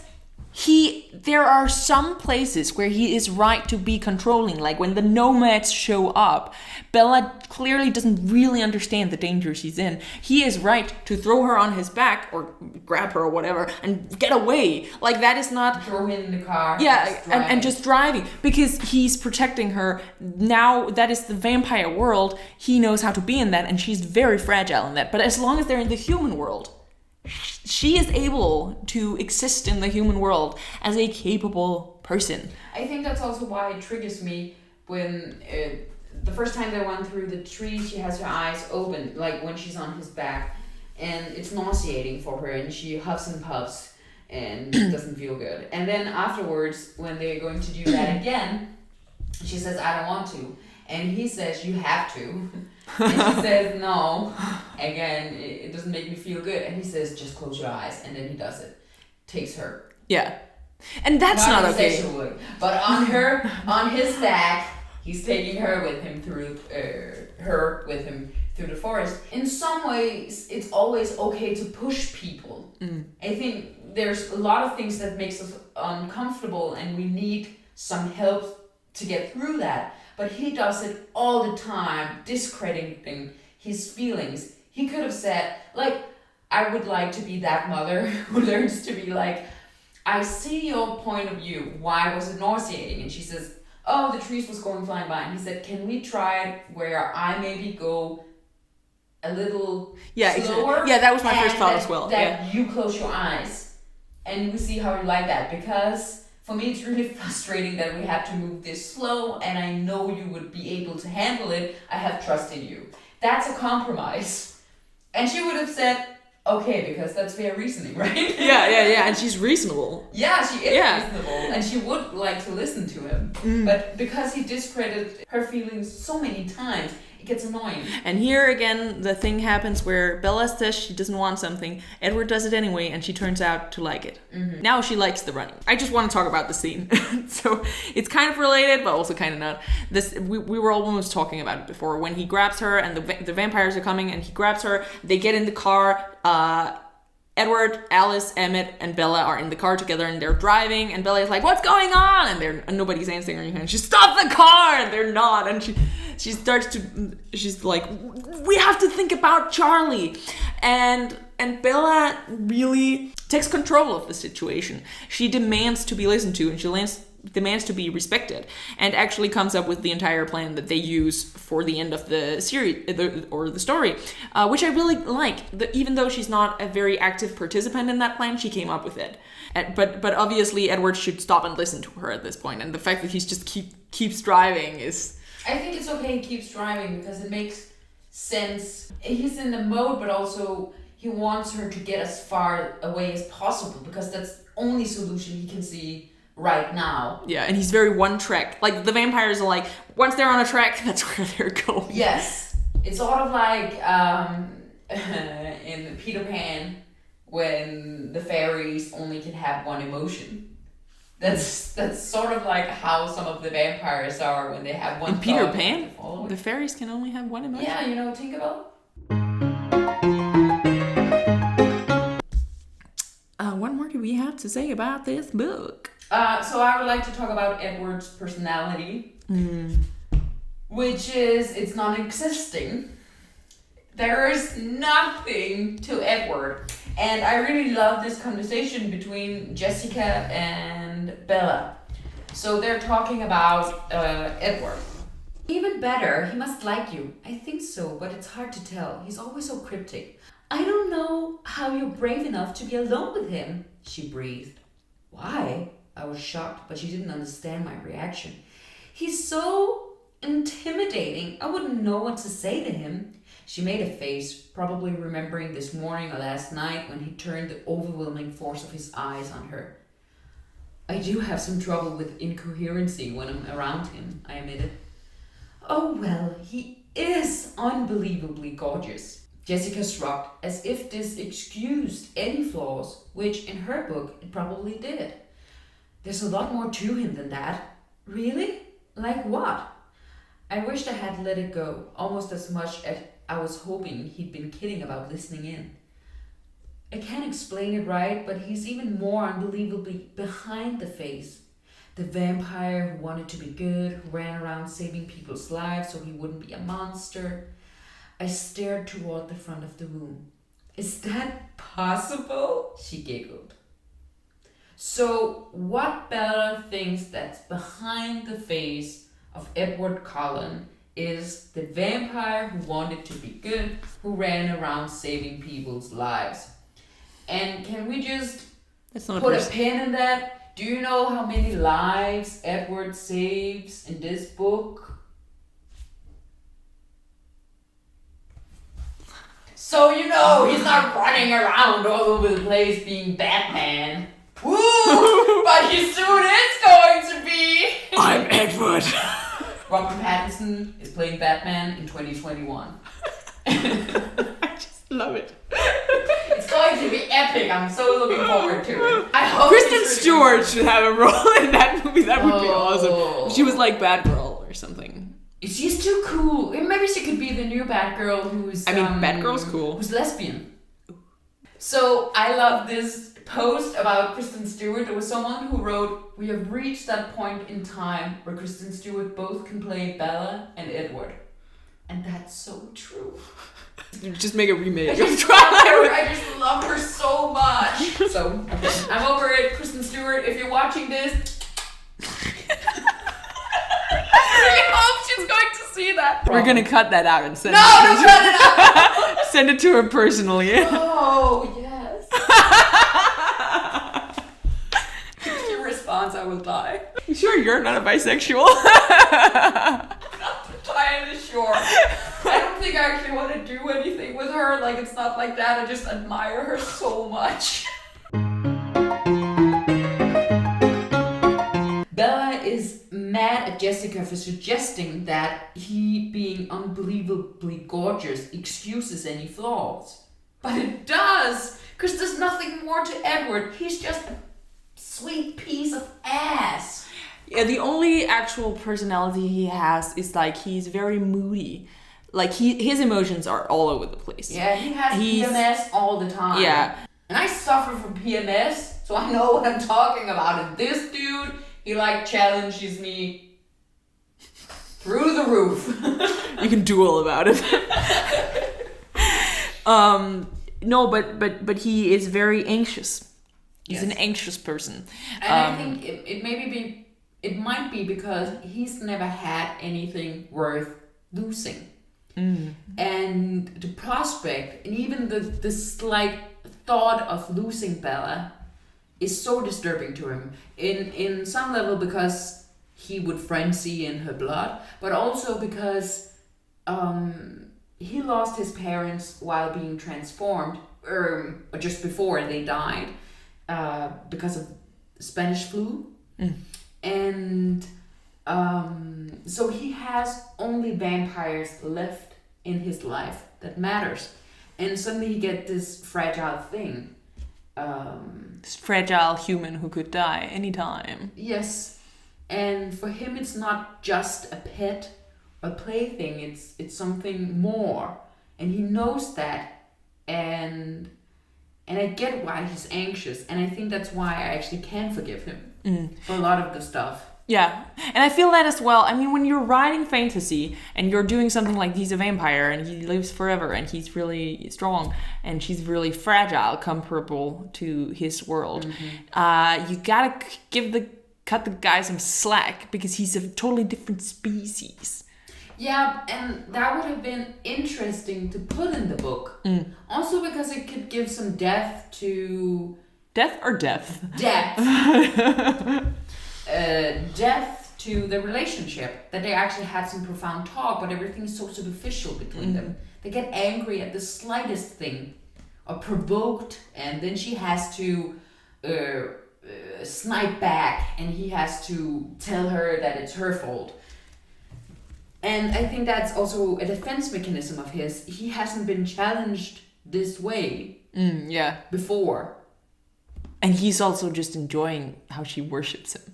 there are some places where he is right to be controlling. Like when the nomads show up, Bella clearly doesn't really understand the danger she's in. He is right to throw her on his back or grab her or whatever and get away. Like that is not... Throw him in the car. Yeah, and just driving because he's protecting her. Now that is the vampire world. He knows how to be in that, and she's very fragile in that. But as long as they're in the human world, she is able to exist in the human world as a capable person. I think that's also why it triggers me when the first time they went through the tree, she has her eyes open, like when she's on his back, and it's nauseating for her, and she huffs and puffs and doesn't feel good. And then afterwards, when they're going to do that again, she says, I don't want to. And he says, you have to. And she says, no. Again, it doesn't make me feel good. And he says, just close your eyes. And then he does it. Takes her. Yeah. And that's not okay. Sexually, but on his back, he's taking her with him through the forest. In some ways, it's always okay to push people. I think there's a lot of things that makes us uncomfortable, and we need some help to get through that. But he does it all the time, discrediting his feelings. He could have said, like, I would like to be that mother who learns to be like, I see your point of view. Why was it nauseating? And she says, oh, the trees was going flying by. And he said, can we try it where I maybe go a little slower? Yeah, that was my first thought as well. That you close your eyes. And we see how you like that. Because For me, it's really frustrating that we have to move this slow, and I know you would be able to handle it. I have trust in you. That's a compromise. And she would have said, okay, because that's fair reasoning, right? Yeah, and she's reasonable. Yeah, she is reasonable, and she would like to listen to him. But because he discredited her feelings so many times, it gets annoying. And here again, the thing happens where Bella says she doesn't want something, Edward does it anyway, and she turns out to like it. Now she likes the running. I just want to talk about the scene. So it's kind of related, but also kind of not. We were almost talking about it before. When he grabs her and the vampires are coming and he grabs her, they get in the car. Edward, Alice, Emmett, and Bella are in the car together and they're driving, and Bella is like, what's going on? And nobody's answering her, and she stop the car, and they're not, and she's like, we have to think about Charlie. And Bella really takes control of the situation. She demands to be listened to, and she demands to be respected, and actually comes up with the entire plan that they use for the end of the series or the story, which I really like. Even though she's not a very active participant in that plan, she came up with it. But obviously Edward should stop and listen to her at this point, and the fact that he's just keeps driving is... I think it's okay he keeps driving because it makes sense. He's in the mode, but also he wants her to get as far away as possible because that's the only solution he can see right now. Yeah, and he's very one track. Like, the vampires are like, once they're on a track, that's where they're going. Yes. It's sort of like in Peter Pan when the fairies only can have one emotion. That's sort of like how some of the vampires are when they have one. In Peter Pan, the fairies can only have one emotion. Yeah, you know Tinkerbell. What more do we have to say about this book? So I would like to talk about Edward's personality, which is, it's non-existing. There is nothing to Edward. And I really love this conversation between Jessica and Bella. So they're talking about Edward. Even better, he must like you. I think so, but it's hard to tell. He's always so cryptic. I don't know how you're brave enough to be alone with him, she breathed. Why? I was shocked, but she didn't understand my reaction. He's so intimidating. I wouldn't know what to say to him. She made a face, probably remembering this morning or last night when he turned the overwhelming force of his eyes on her. I do have some trouble with incoherency when I'm around him, I admitted. Oh well, he is unbelievably gorgeous. Jessica shrugged, as if this excused any flaws, which in her book it probably did. There's a lot more to him than that. Really? Like what? I wished I had let it go, almost as much as I was hoping he'd been kidding about listening in. I can't explain it right, but he's even more unbelievably behind the face. The vampire who wanted to be good, who ran around saving people's lives so he wouldn't be a monster. I stared toward the front of the room. Is that possible? She giggled. So what Bella thinks that's behind the face of Edward Cullen is the vampire who wanted to be good, who ran around saving people's lives. And can we just put a pin in that? Do you know how many lives Edward saves in this book? So you know he's not running around all over the place being Batman. Woo! But he soon is going to be! I'm Edward! Robert Pattinson is playing Batman in 2021. I just love it. It's going to be epic. I'm so looking forward to it. I hope Kristen Stewart should have a role in that movie. That would be awesome. If she was like Batgirl or something. She's too cool. Maybe she could be the new Batgirl who's... Batgirl's cool. Who's lesbian. So I love this post about Kristen Stewart. There was someone who wrote, we have reached that point in time where Kristen Stewart both can play Bella and Edward. And that's so true. Just make a remake of Twilight. I just love her so much. So, I'm over it. Kristen Stewart, if you're watching this, I hope she's going to see that. We're going to cut that out and send it to her. No, cut it out. Send it to her personally. Oh, yes. If you response, I will die. You sure you're not a bisexual? Not entirely sure. I don't think I actually want to do anything with her. Like, it's not like that. I just admire her so much. Bella is mad at Jessica for suggesting that he, being unbelievably gorgeous, excuses any flaws. But it does, because there's nothing more to Edward. He's just a sweet piece of ass. Yeah, the only actual personality he has is like he's very moody. Like his emotions are all over the place. Yeah, he has PMS all the time. Yeah. And I suffer from PMS, so I know what I'm talking about. And this dude, he like challenges me through the roof. You can duel about it. No, but he is very anxious. He's an anxious person. And I think it might be because he's never had anything worth losing. And the prospect, and even the slight thought of losing Bella is so disturbing to him. In some level because he would frenzy in her blood, but also because he lost his parents while being transformed, or just before they died, because of Spanish flu. And so he has only vampires left in his life that matters. And suddenly he gets this fragile thing. This fragile human who could die anytime. Yes. And for him it's not just a pet or plaything, it's something more. And he knows that. And I get why he's anxious. And I think that's why I actually can forgive him for a lot of the stuff. Yeah, and I feel that as well. I mean, when you're writing fantasy and you're doing something like he's a vampire and he lives forever and he's really strong and she's really fragile comparable to his world, you gotta cut the guy some slack because he's a totally different species. Yeah, and that would have been interesting to put in the book. Also because it could give some depth to... Death or depth? Depth. Depth to the relationship, that they actually had some profound talk, but everything's so superficial between them. They get angry at the slightest thing or provoked, and then she has to snipe back and he has to tell her that it's her fault. And I think that's also a defense mechanism of his. He hasn't been challenged this way before. And he's also just enjoying how she worships him.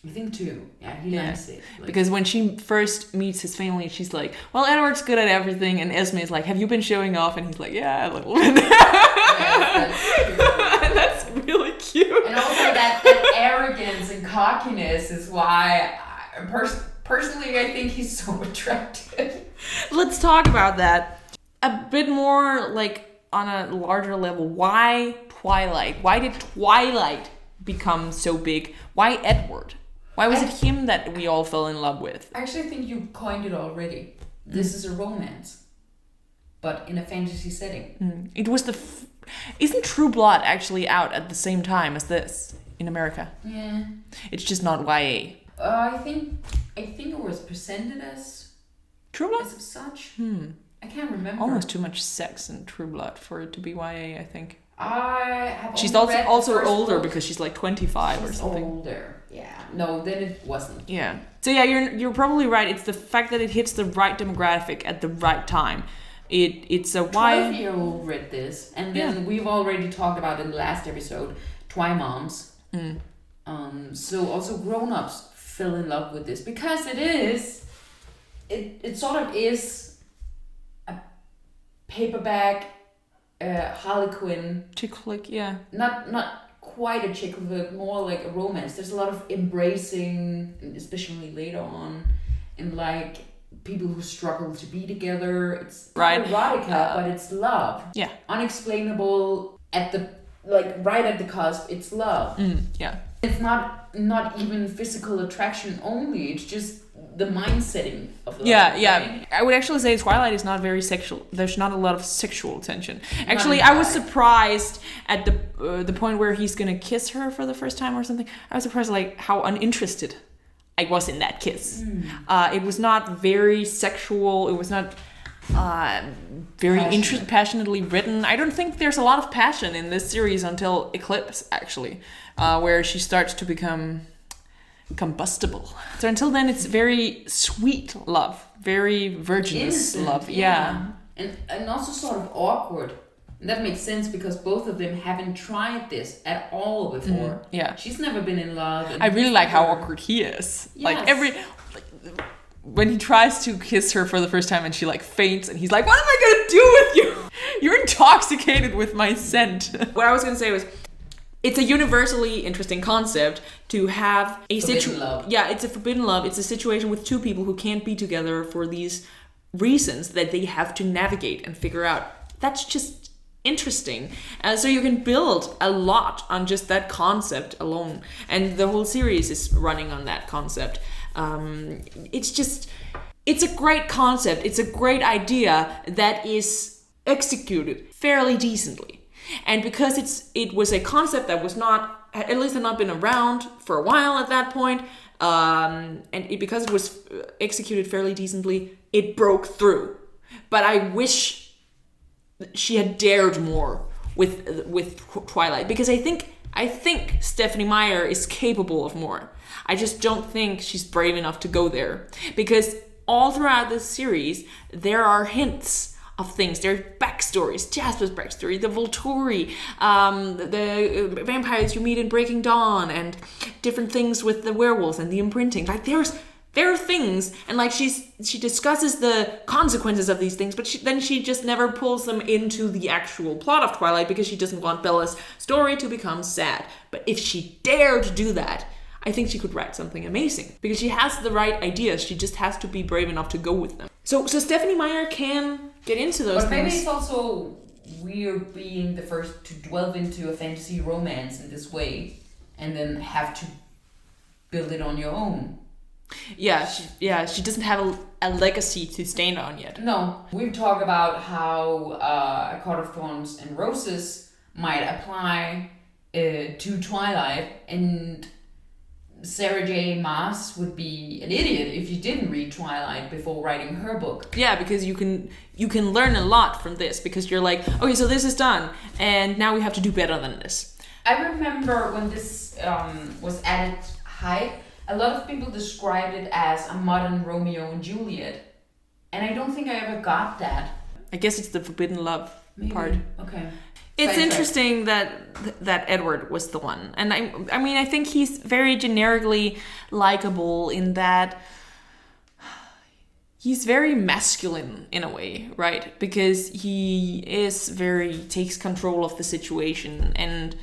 I think too. Yeah, he likes it. Like, because when she first meets his family, she's like, well, Edward's good at everything. And Esme is like, have you been showing off? And he's like, yeah, a little bit. That's really cute. And also that arrogance and cockiness is why, personally, I think he's so attractive. Let's talk about that. A bit more, like, on a larger level. Why Twilight? Why did Twilight become so big? Why Edward? Why was it him that we all fell in love with? I actually think you coined it already. This is a romance, but in a fantasy setting. It was isn't True Blood actually out at the same time as this in America? Yeah. It's just not YA. I think it was presented as True Blood? as such. I can't remember. Almost too much sex in True Blood for it to be YA, I think. I have. She's only read also the first older book. because she's like 25 or something. Older. Yeah. No, then it wasn't. Yeah. So yeah, you're probably right. It's the fact that it hits the right demographic at the right time. It's a why 12-year-old read this, and then we've already talked about in the last episode, Twi-moms. So also grown-ups fell in love with this because it sort of is a paperback Harlequin. chick flick, yeah. Not quite a chick flick, more like a romance. There's a lot of embracing, especially later on, and like people who struggle to be together. It's right. erotica, but it's love. Yeah. Unexplainable right at the cusp. It's love. Yeah. It's not even physical attraction only. It's just the mind setting of the Yeah, love, yeah. right? I would actually say Twilight is not very sexual. There's not a lot of sexual tension. Actually, in I was Twilight. surprised at the point where he's gonna kiss her for the first time or something. I was surprised like how uninterested I was in that kiss. It was not very sexual. It was not very passionately written. I don't think there's a lot of passion in this series until Eclipse, actually, where she starts to become combustible. So until then, it's very sweet love, very virginous Innocent, love. Yeah. And also sort of awkward. And that makes sense because both of them haven't tried this at all before. Yeah. She's never been in love. and I really he's like how never- awkward he is. Yes. When he tries to kiss her for the first time and she like faints and he's like, what am I gonna do with you? You're intoxicated with my scent. What I was gonna say was, it's a universally interesting concept to have a Forbidden love. Yeah, it's a forbidden love. It's a situation with two people who can't be together for these reasons that they have to navigate and figure out. That's just interesting. So you can build a lot on just that concept alone. And the whole series is running on that concept. It's a great concept. It's a great idea that is executed fairly decently. And because it was a concept that was not, at least had not been around for a while at that point, because it was executed fairly decently, it broke through. But I wish she had dared more with Twilight, because I think Stephanie Meyer is capable of more. I just don't think she's brave enough to go there, because all throughout this series there are hints of things. There are backstories, Jasper's backstory, the Volturi, the vampires you meet in Breaking Dawn, and different things with the werewolves and the imprinting. Like there are things, and like she discusses the consequences of these things, but then she just never pulls them into the actual plot of Twilight because she doesn't want Bella's story to become sad. But if she dared to do that, I think she could write something amazing, because she has the right ideas. She just has to be brave enough to go with them. So Stephanie Meyer can get into those But things. maybe it's also weird being the first to delve into a fantasy romance in this way and then have to build it on your own. Yeah, she doesn't have a legacy to stand on yet. No, we've talked about how A Court of Thorns and Roses might apply to Twilight, and Sarah J. Maas would be an idiot if you didn't read Twilight before writing her book. Yeah, because you can learn a lot from this, because you're like, okay, so this is done, and now we have to do better than this. I remember when this was at its height, a lot of people described it as a modern Romeo and Juliet, and I don't think I ever got that. I guess it's the forbidden love Maybe. part. Okay. It's Side interesting that Edward was the one. And I mean, I think he's very generically likable in that he's very masculine in a way, right? Because he takes control of the situation, and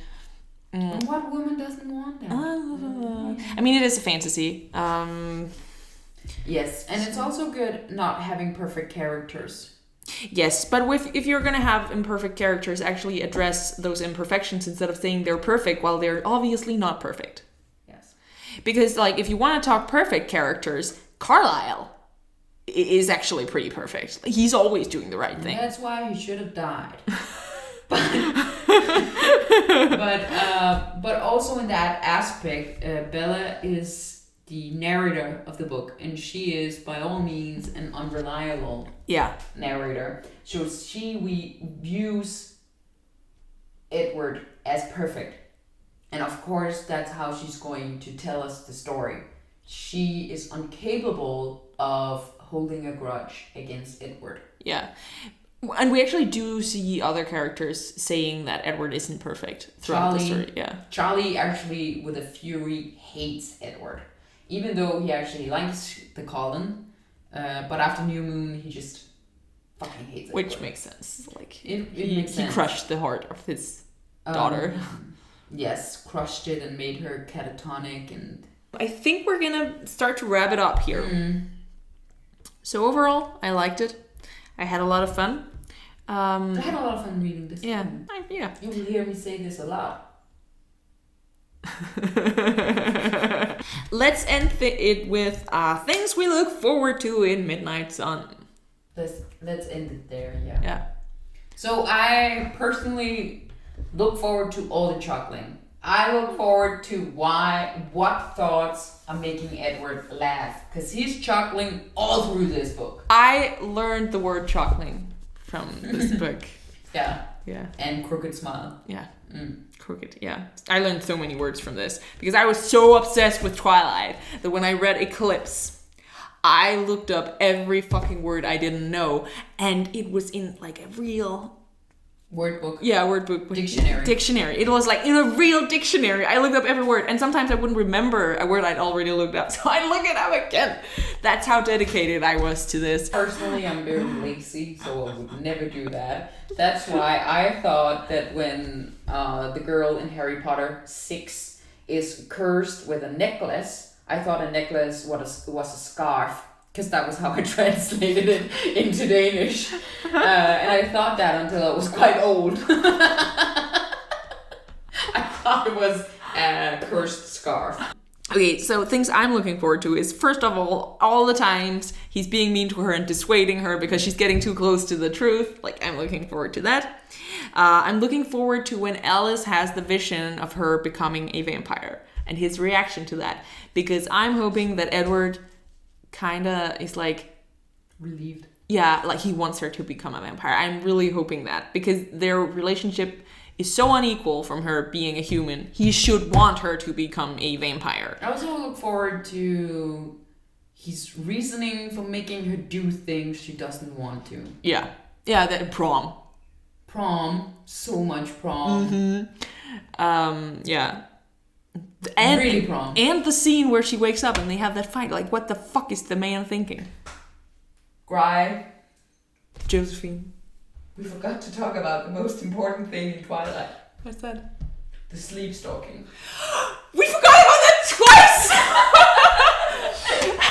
And what woman doesn't want that? I mean, it is a fantasy. Yes, and it's also good not having perfect characters. Yes, but if you're gonna have imperfect characters, actually address those imperfections instead of saying they're perfect while they're obviously not perfect. Yes. Because like, if you want to talk perfect characters, Carlisle is actually pretty perfect. He's always doing the right thing. That's why he should have died. But also in that aspect, Bella is the narrator of the book, and she is by all means an unreliable narrator. So we views Edward as perfect, and of course that's how she's going to tell us the story. She is incapable of holding a grudge against Edward. Yeah. And we actually do see other characters saying that Edward isn't perfect throughout the story. Yeah. Charlie actually, with a fury, hates Edward. Even though he actually likes the Colin, but after New Moon, he just fucking hates Edward. Which makes sense. Like, It he makes sense. crushed the heart of his daughter. Yes, crushed it and made her catatonic, and I think we're gonna start to wrap it up here. So overall, I liked it. I had a lot of fun. I had a lot of fun reading this. Yeah. You will hear me say this a lot. let's end it with things we look forward to in Midnight Sun. Let's end it there, yeah. Yeah. So I personally look forward to all the chuckling. I look forward to what thoughts are making Edward laugh. Because he's chuckling all through this book. I learned the word chuckling from this book. Yeah. Yeah. And crooked smile. Yeah. Mm. Crooked, yeah. I learned so many words from this. Because I was so obsessed with Twilight that when I read Eclipse, I looked up every fucking word I didn't know. And it was in like a real... Word book. Yeah, word book. Dictionary. It was like in a real dictionary. I looked up every word, and sometimes I wouldn't remember a word I'd already looked up, so I look it up again. That's how dedicated I was to this. Personally, I'm very lazy, so I would never do that. That's why I thought that when the girl in Harry Potter 6 is cursed with a necklace, I thought a necklace was a scarf. Because that was how I translated it into Danish. And I thought that until I was quite old. I thought it was a cursed scarf. Okay, so things I'm looking forward to is, first of all the times he's being mean to her and dissuading her because she's getting too close to the truth. Like, I'm looking forward to that. I'm looking forward to when Alice has the vision of her becoming a vampire and his reaction to that. Because I'm hoping that Edward... kinda is like relieved. Yeah, like he wants her to become a vampire. I'm really hoping that because their relationship is so unequal from her being a human. He should want her to become a vampire. I also look forward to his reasoning for making her do things she doesn't want to. Yeah. Yeah, that prom. Prom. So much prom. Mm-hmm. Yeah. And, really prom. And the scene where she wakes up and they have that fight. Like, what the fuck is the man thinking? Cry. Josephine. We forgot to talk about the most important thing in Twilight. What's that? The sleep stalking. We forgot about that twice!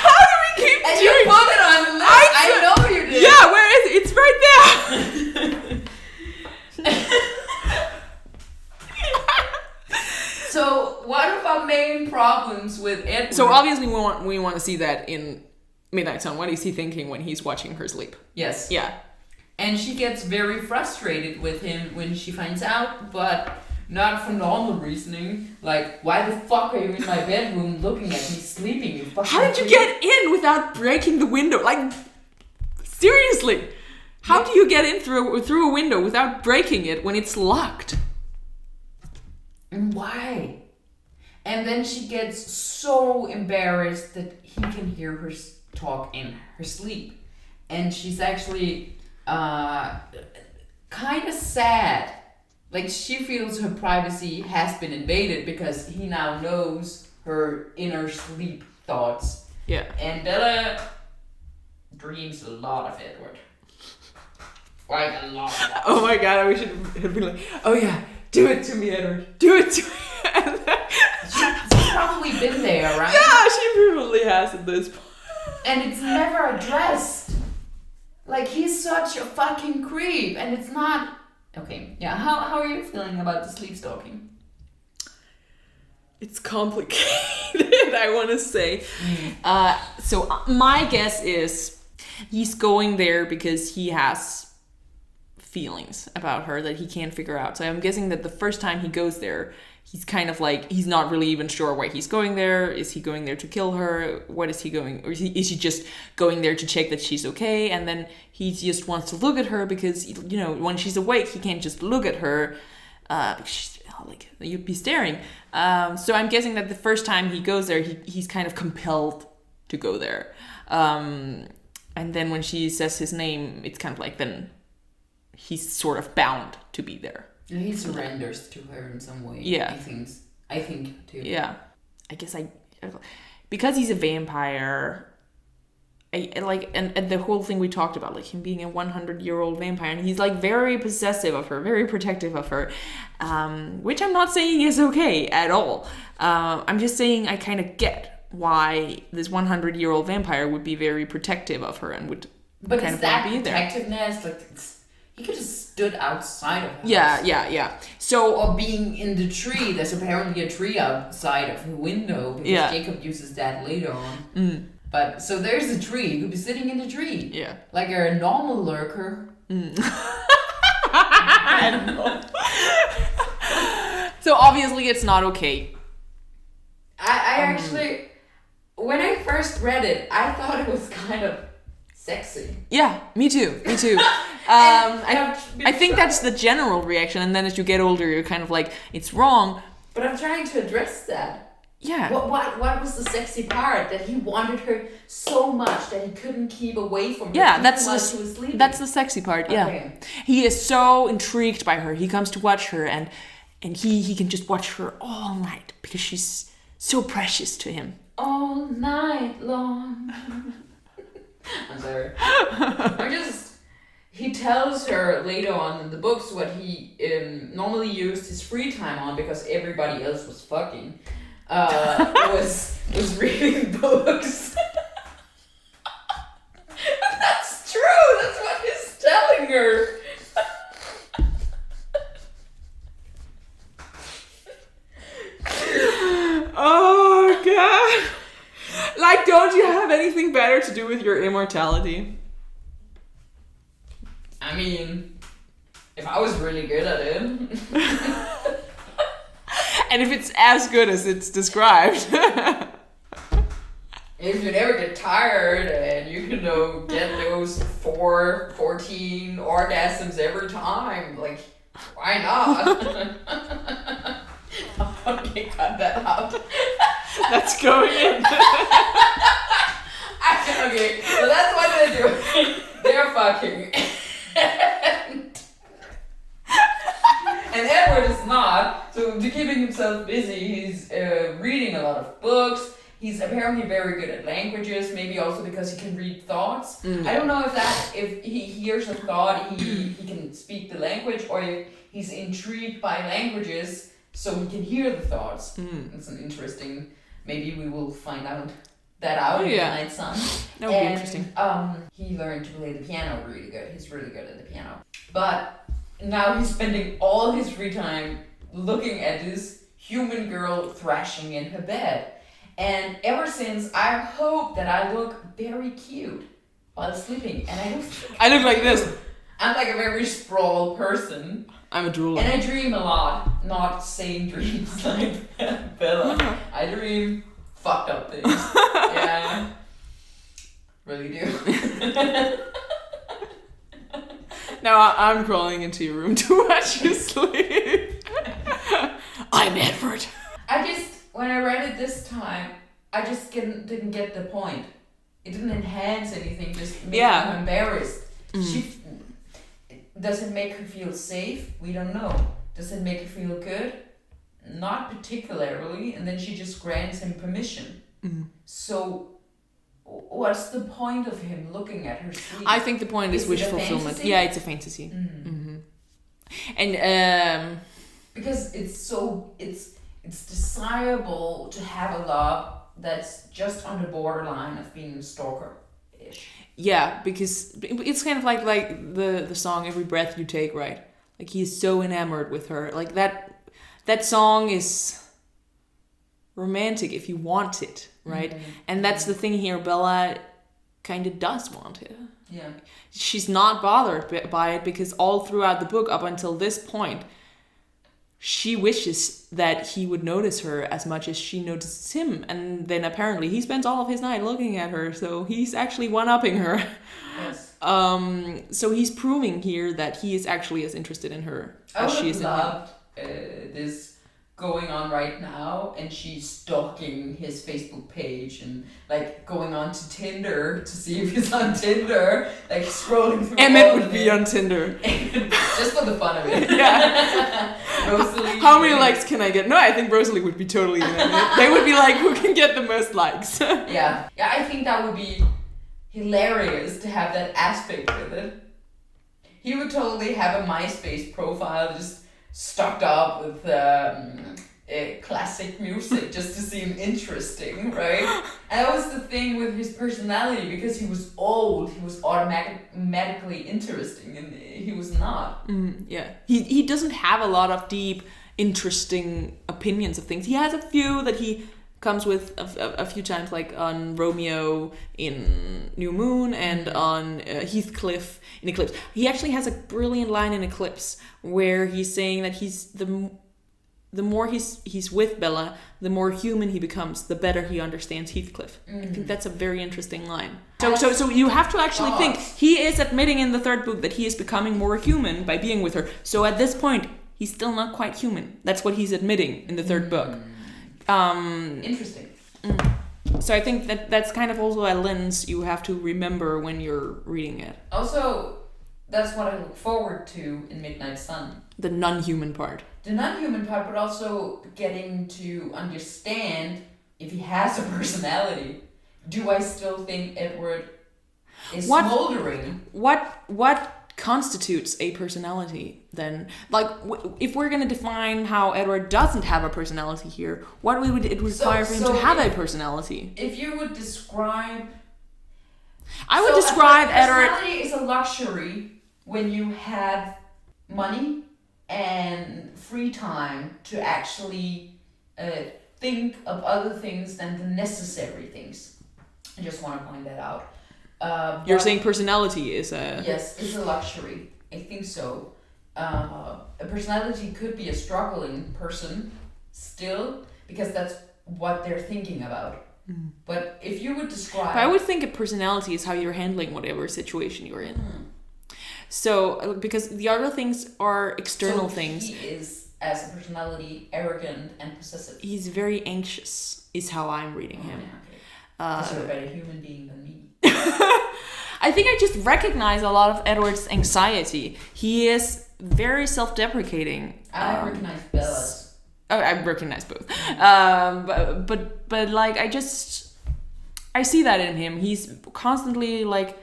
How do we keep and doing you put it on the list. I know you did. Yeah, where is it? It's right there! So, what are our main problems with Edward? So obviously we want to see that in Midnight Sun. What is he thinking when he's watching her sleep? Yes. Yeah. And she gets very frustrated with him when she finds out, but not for normal reasoning. Like, why the fuck are you in my bedroom looking at me sleeping? You fucking How did you get in without breaking the window? Like, seriously. How do you get in through a window without breaking it when it's locked? And why? And then she gets so embarrassed that he can hear her talk in her sleep. And she's actually kind of sad. Like, she feels her privacy has been invaded because he now knows her inner sleep thoughts. Yeah. And Bella dreams a lot of Edward. Like, a lot. Oh my god, we should have been like, oh yeah, do it to me, Edward. Do it to me. She's probably been there, right? Yeah, she probably has at this point. And it's never addressed. Like, he's such a fucking creep, and it's not... Okay, yeah, how are you feeling about the sleep stalking? It's complicated, I want to say. So my guess is he's going there because he has feelings about her that he can't figure out. So I'm guessing that the first time he goes there, he's kind of like, he's not really even sure why he's going there. Is he going there to kill her? What is he going, or is he just going there to check that she's okay? And then he just wants to look at her because, you know, when she's awake, he can't just look at her because she's, like, you'd be staring. So I'm guessing that the first time he goes there, he's kind of compelled to go there. And then when she says his name, it's kind of like, then he's sort of bound to be there. He surrenders to her in some way. Yeah. I think too. Yeah. I guess because he's a vampire, and the whole thing we talked about, like him being a 100-year-old vampire, and he's like very possessive of her, very protective of her, which I'm not saying is okay at all. I'm just saying I kind of get why this 100-year-old vampire would be very protective of her and would but kind is of that want to be there. protectiveness, like, He could have stood outside of her house. So Or being in the tree. There's apparently a tree outside of the window because Jacob uses that later on. But so there's a tree. He could be sitting in the tree. Yeah. Like a normal lurker. I don't know. So obviously it's not okay. I actually, when I first read it, I thought it was kind of sexy. Yeah, me too. I think that's the general reaction, and then as you get older, you're kind of like, it's wrong. But I'm trying to address that. Yeah. What was the sexy part? That he wanted her so much that he couldn't keep away from her. Yeah, even while she was sleeping. that's the sexy part. Yeah. Okay. He is so intrigued by her. He comes to watch her, and he can just watch her all night because she's so precious to him. All night long. I'm sorry. He tells her later on in the books what he normally used his free time on because everybody else was fucking. Was reading books. That's true. That's what he's telling her. Oh god. Like, don't you have anything better to do with your immortality? I mean, if I was really good at it. And if it's as good as it's described. If you never get tired and you can get those 14 orgasms every time, like, why not? Okay, cut that out. That's going in. Okay, so that's what they do. They're fucking. And Edward is not. So to keeping himself busy, he's reading a lot of books. He's apparently very good at languages, maybe also because he can read thoughts. I don't know if he hears a thought, he can speak the language, or if he's intrigued by languages so he can hear the thoughts. It's an interesting, maybe we will find out in the Night Sun. That would be interesting. He learned to play the piano really good. He's really good at the piano. But now he's spending all his free time looking at this human girl thrashing in her bed. And ever since, I hope that I look very cute while sleeping. And I look like this. I'm like a very sprawled person. I'm a drooler. And I dream a lot. Not same dreams like Bella. I dream fucked up things. Yeah. Really do. Now I'm crawling into your room to watch you sleep. I'm Edward. When I read it this time, I just didn't get the point. It didn't enhance anything, just made me embarrassed. Does it make her feel safe? We don't know. Does it make her feel good? Not particularly. And then she just grants him permission. So what's the point of him looking at her sleep? I think the point is wish fulfillment. Fantasy? Yeah, it's a fantasy. And because it's desirable to have a love that's just on the borderline of being stalker-ish. Yeah, because it's kind of like the song "Every Breath You Take," right? Like, he's so enamored with her. Like, that song is romantic if you want it, right? And that's the thing here. Bella kind of does want it. Yeah. She's not bothered by it because all throughout the book, up until this point, she wishes that he would notice her as much as she notices him. And then apparently he spends all of his night looking at her, so he's actually one-upping her. Yes. So he's proving here that he is actually as interested in her as she is in him. I would have loved this going on right now, and she's stalking his Facebook page and like going on to Tinder to see if he's on Tinder, like scrolling through. Emmett would be on Tinder. Just for the fun of it. Yeah. Rosalie. How many likes can I get? No, I think Rosalie would be totally in it. They would be like, who can get the most likes? Yeah, I think that would be hilarious to have that aspect with it. He would totally have a MySpace profile just stocked up with classic music just to seem interesting, right? And that was the thing with his personality, because he was old, he was automatically interesting, and he was not. Yeah. He doesn't have a lot of deep, interesting opinions of things. He has a few that he comes with a few times, like on Romeo in New Moon and on Heathcliff in Eclipse. He actually has a brilliant line in Eclipse where he's saying that he's the more he's with Bella, the more human he becomes, the better he understands Heathcliff. I think that's a very interesting line. So you have to actually think, he is admitting in the third book that he is becoming more human by being with her. So at this point, he's still not quite human. That's what he's admitting in the third book. Interesting. So I think that's kind of also a lens you have to remember when you're reading it. Also, that's what I look forward to in Midnight Sun. The non-human part. The non-human part, but also getting to understand if he has a personality. Do I still think Edward is smoldering? What constitutes a personality then? Like, if we're going to define how Edward doesn't have a personality here, what would it require for him to have a personality? If you would describe... I would describe Edward... Personality is a luxury when you have money and free time to actually think of other things than the necessary things. I just want to point that out. You're saying personality is a... Yes, it's a luxury. I think so. A personality could be a struggling person still, because that's what they're thinking about. But if you would describe... But I would think a personality is how you're handling whatever situation you're in. So, because the other things are external things. He is, as a personality, arrogant and possessive. He's very anxious, is how I'm reading him. Yeah, okay. You're a better human being than me. I think I just recognize a lot of Edward's anxiety. He is very self-deprecating. I recognize Bella's. Oh, I recognize both. But like, I see that in him. He's constantly like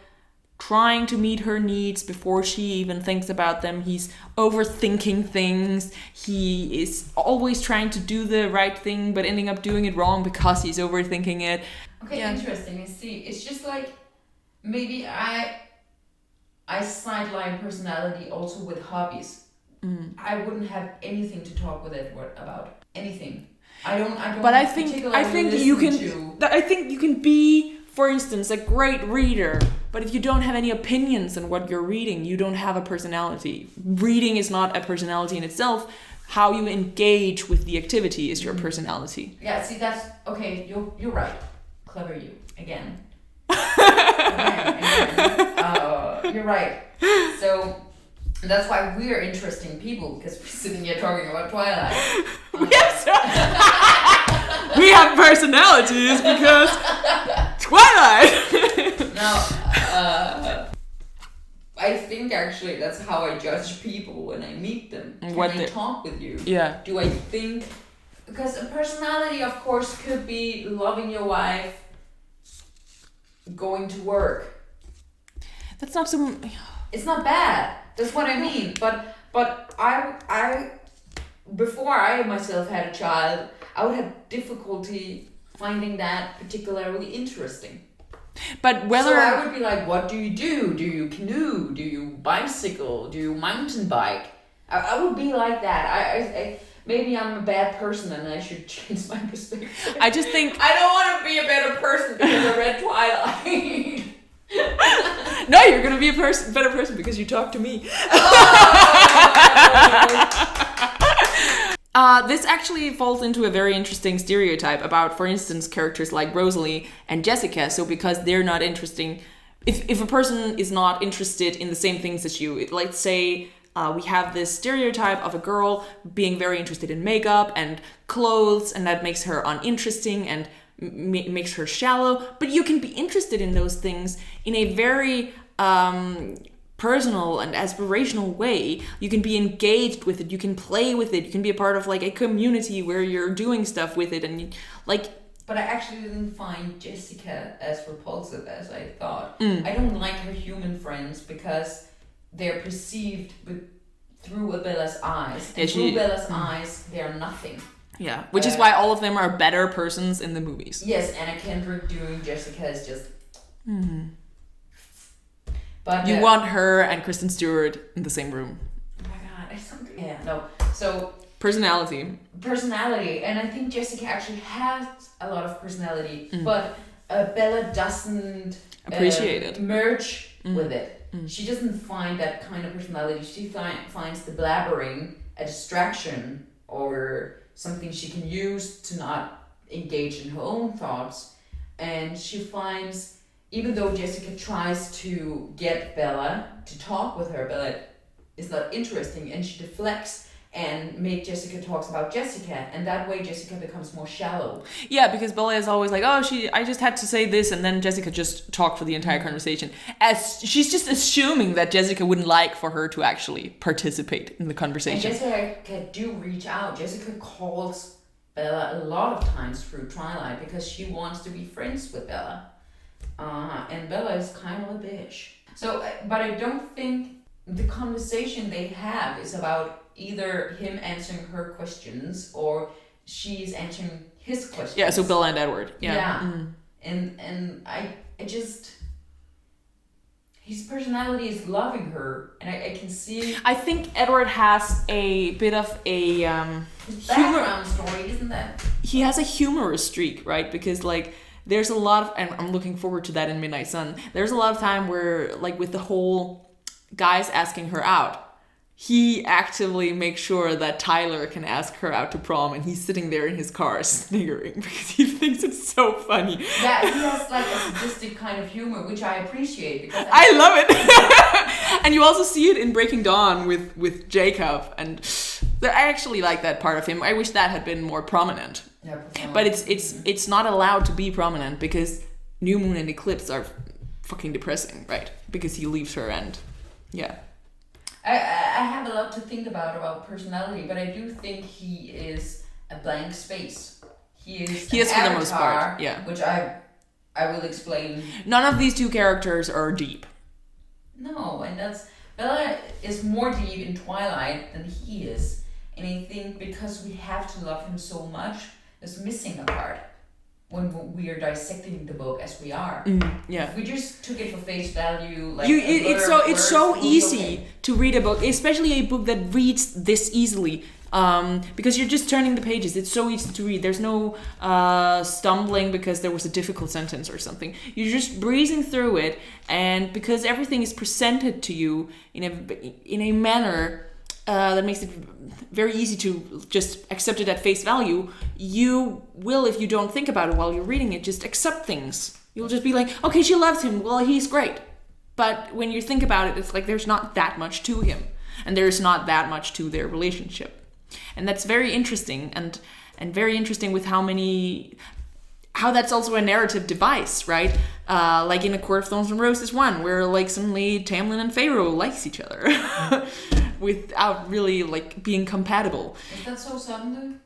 trying to meet her needs before she even thinks about them. He's overthinking things. He is always trying to do the right thing, but ending up doing it wrong because he's overthinking it. Okay, yeah. Interesting. I see. It's just like, maybe I sideline personality also with hobbies. I wouldn't have anything to talk with Edward about. Anything. I don't. But I think you can. I think you can be, for instance, a great reader, but if you don't have any opinions on what you're reading, you don't have a personality. Reading is not a personality in itself. How you engage with the activity is your personality. Yeah. See, that's okay. You're right. Clever you again. You're right. So that's why we're interesting people, because we're sitting here talking about Twilight. Yes. We have personalities because Twilight. Now, I think actually that's how I judge people when I meet them. When I talk with you. Yeah. Do I think... Because a personality, of course, could be loving your wife, going to work. That's not so... It's not bad. That's what I mean. But I before I myself had a child, I would have difficulty finding that particularly interesting. But whether... So I would be like, what do you do? Do you canoe? Do you bicycle? Do you mountain bike? I would be like that. I maybe I'm a bad person and I should change my perspective. I just think... I don't want to be a better person because I read Twilight. No, you're going to be a better person because you talk to me. This actually falls into a very interesting stereotype about, for instance, characters like Rosalie and Jessica. So because they're not interesting... If a person is not interested in the same things as you, let's say... we have this stereotype of a girl being very interested in makeup and clothes, and that makes her uninteresting and makes her shallow. But you can be interested in those things in a very personal and aspirational way. You can be engaged with it. You can play with it. You can be a part of like a community where you're doing stuff with it, and But I actually didn't find Jessica as repulsive as I thought. I don't like her human friends because they're perceived through Bella's eyes. And through Bella's eyes, they're nothing. Yeah, which is why all of them are better persons in the movies. Yes, Anna Kendrick doing Jessica is just... But You want her and Kristen Stewart in the same room. Oh my god, it's something... Yeah, no. So... Personality, and I think Jessica actually has a lot of personality, but Bella doesn't appreciate it, merge with it. She doesn't find that kind of personality. She finds the blabbering a distraction or something she can use to not engage in her own thoughts. And she finds, even though Jessica tries to get Bella to talk with her, Bella is not interesting, and she deflects and make Jessica talks about Jessica, and that way Jessica becomes more shallow. Yeah, because Bella is always like, I just had to say this, and then Jessica just talked for the entire conversation. As she's just assuming that Jessica wouldn't like for her to actually participate in the conversation. And Jessica do reach out. Jessica calls Bella a lot of times through Twilight because she wants to be friends with Bella. And Bella is kind of a bitch. So, but I don't think the conversation they have is about either him answering her questions or she's answering his questions. Yeah, so Bella and Edward. Yeah. And I just... His personality is loving her, and I can see... I think Edward has a bit of a... his background story, isn't that? He has a humorous streak, right? Because, like, there's a lot of... And I'm looking forward to that in Midnight Sun. There's a lot of time where, like, with the whole guys asking her out, he actively makes sure that Tyler can ask her out to prom, and he's sitting there in his car sniggering because he thinks it's so funny. Yeah, he has like a sadistic kind of humor, which I appreciate because I love it. And you also see it in Breaking Dawn with Jacob, and I actually like that part of him. I wish that had been more prominent. Yeah, but it's not allowed to be prominent because New Moon and Eclipse are fucking depressing, right? Because he leaves her, and yeah. I have a lot to think about personality, but I do think he is a blank space. He is for the most part, yeah. Which I will explain. None of these two characters are deep. No, and Bella is more deep in Twilight than he is. And I think because we have to love him so much, there's missing a part when we are dissecting the book as we are. Yeah. If we just took it for face value, like it's so easy to read a book, especially a book that reads this easily. Because you're just turning the pages. It's so easy to read. There's no stumbling because there was a difficult sentence or something. You're just breezing through it, and because everything is presented to you in a manner that makes it very easy to just accept it at face value, you will, if you don't think about it while you're reading it, just accept things. You'll just be like, okay, she loves him, well, he's great. But when you think about it, it's like there's not that much to him, and there's not that much to their relationship. And that's very interesting, and very interesting with how that's also a narrative device, right? Like in A Court of Thorns and Roses 1, where like suddenly Tamlin and Pharaoh likes each other without really like being compatible. Is that so sudden?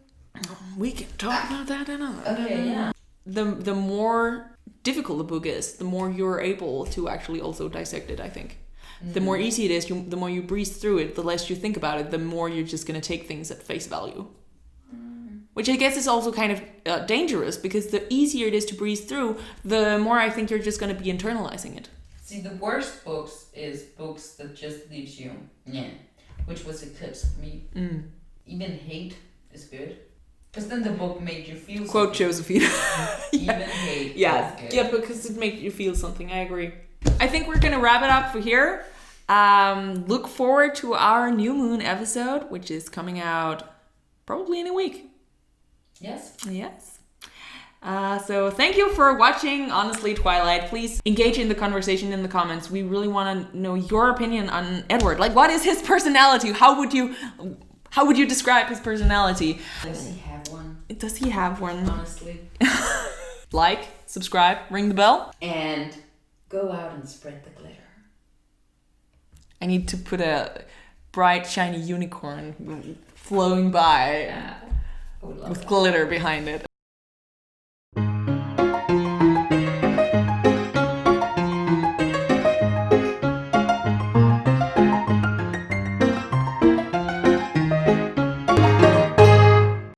We can talk about that another. Okay, yeah. The more difficult the book is, the more you're able to actually also dissect it, I think. The more easy it is, the more you breeze through it, the less you think about it, the more you're just going to take things at face value. Which I guess is also kind of dangerous, because the easier it is to breeze through, the more I think you're just going to be internalizing it. See, the worst books is books that just leaves you, which was Eclipse for me. Even hate is good. Because then the book made you feel Quote something. Josephine. Even hate Yeah, is good. yeah, because it made you feel something. I agree. I think we're going to wrap it up for here. Look forward to our New Moon episode, which is coming out probably in a week. Yes. So thank you for watching Honestly Twilight. Please engage in the conversation in the comments. We really want to know your opinion on Edward. Like, what is his personality? How would you describe his personality? Does he have one? Does he have one? Honestly. Like, subscribe, ring the bell. And go out and spread the glitter. I need to put a bright, shiny unicorn flowing by Yeah. I would love with that. glitter behind it.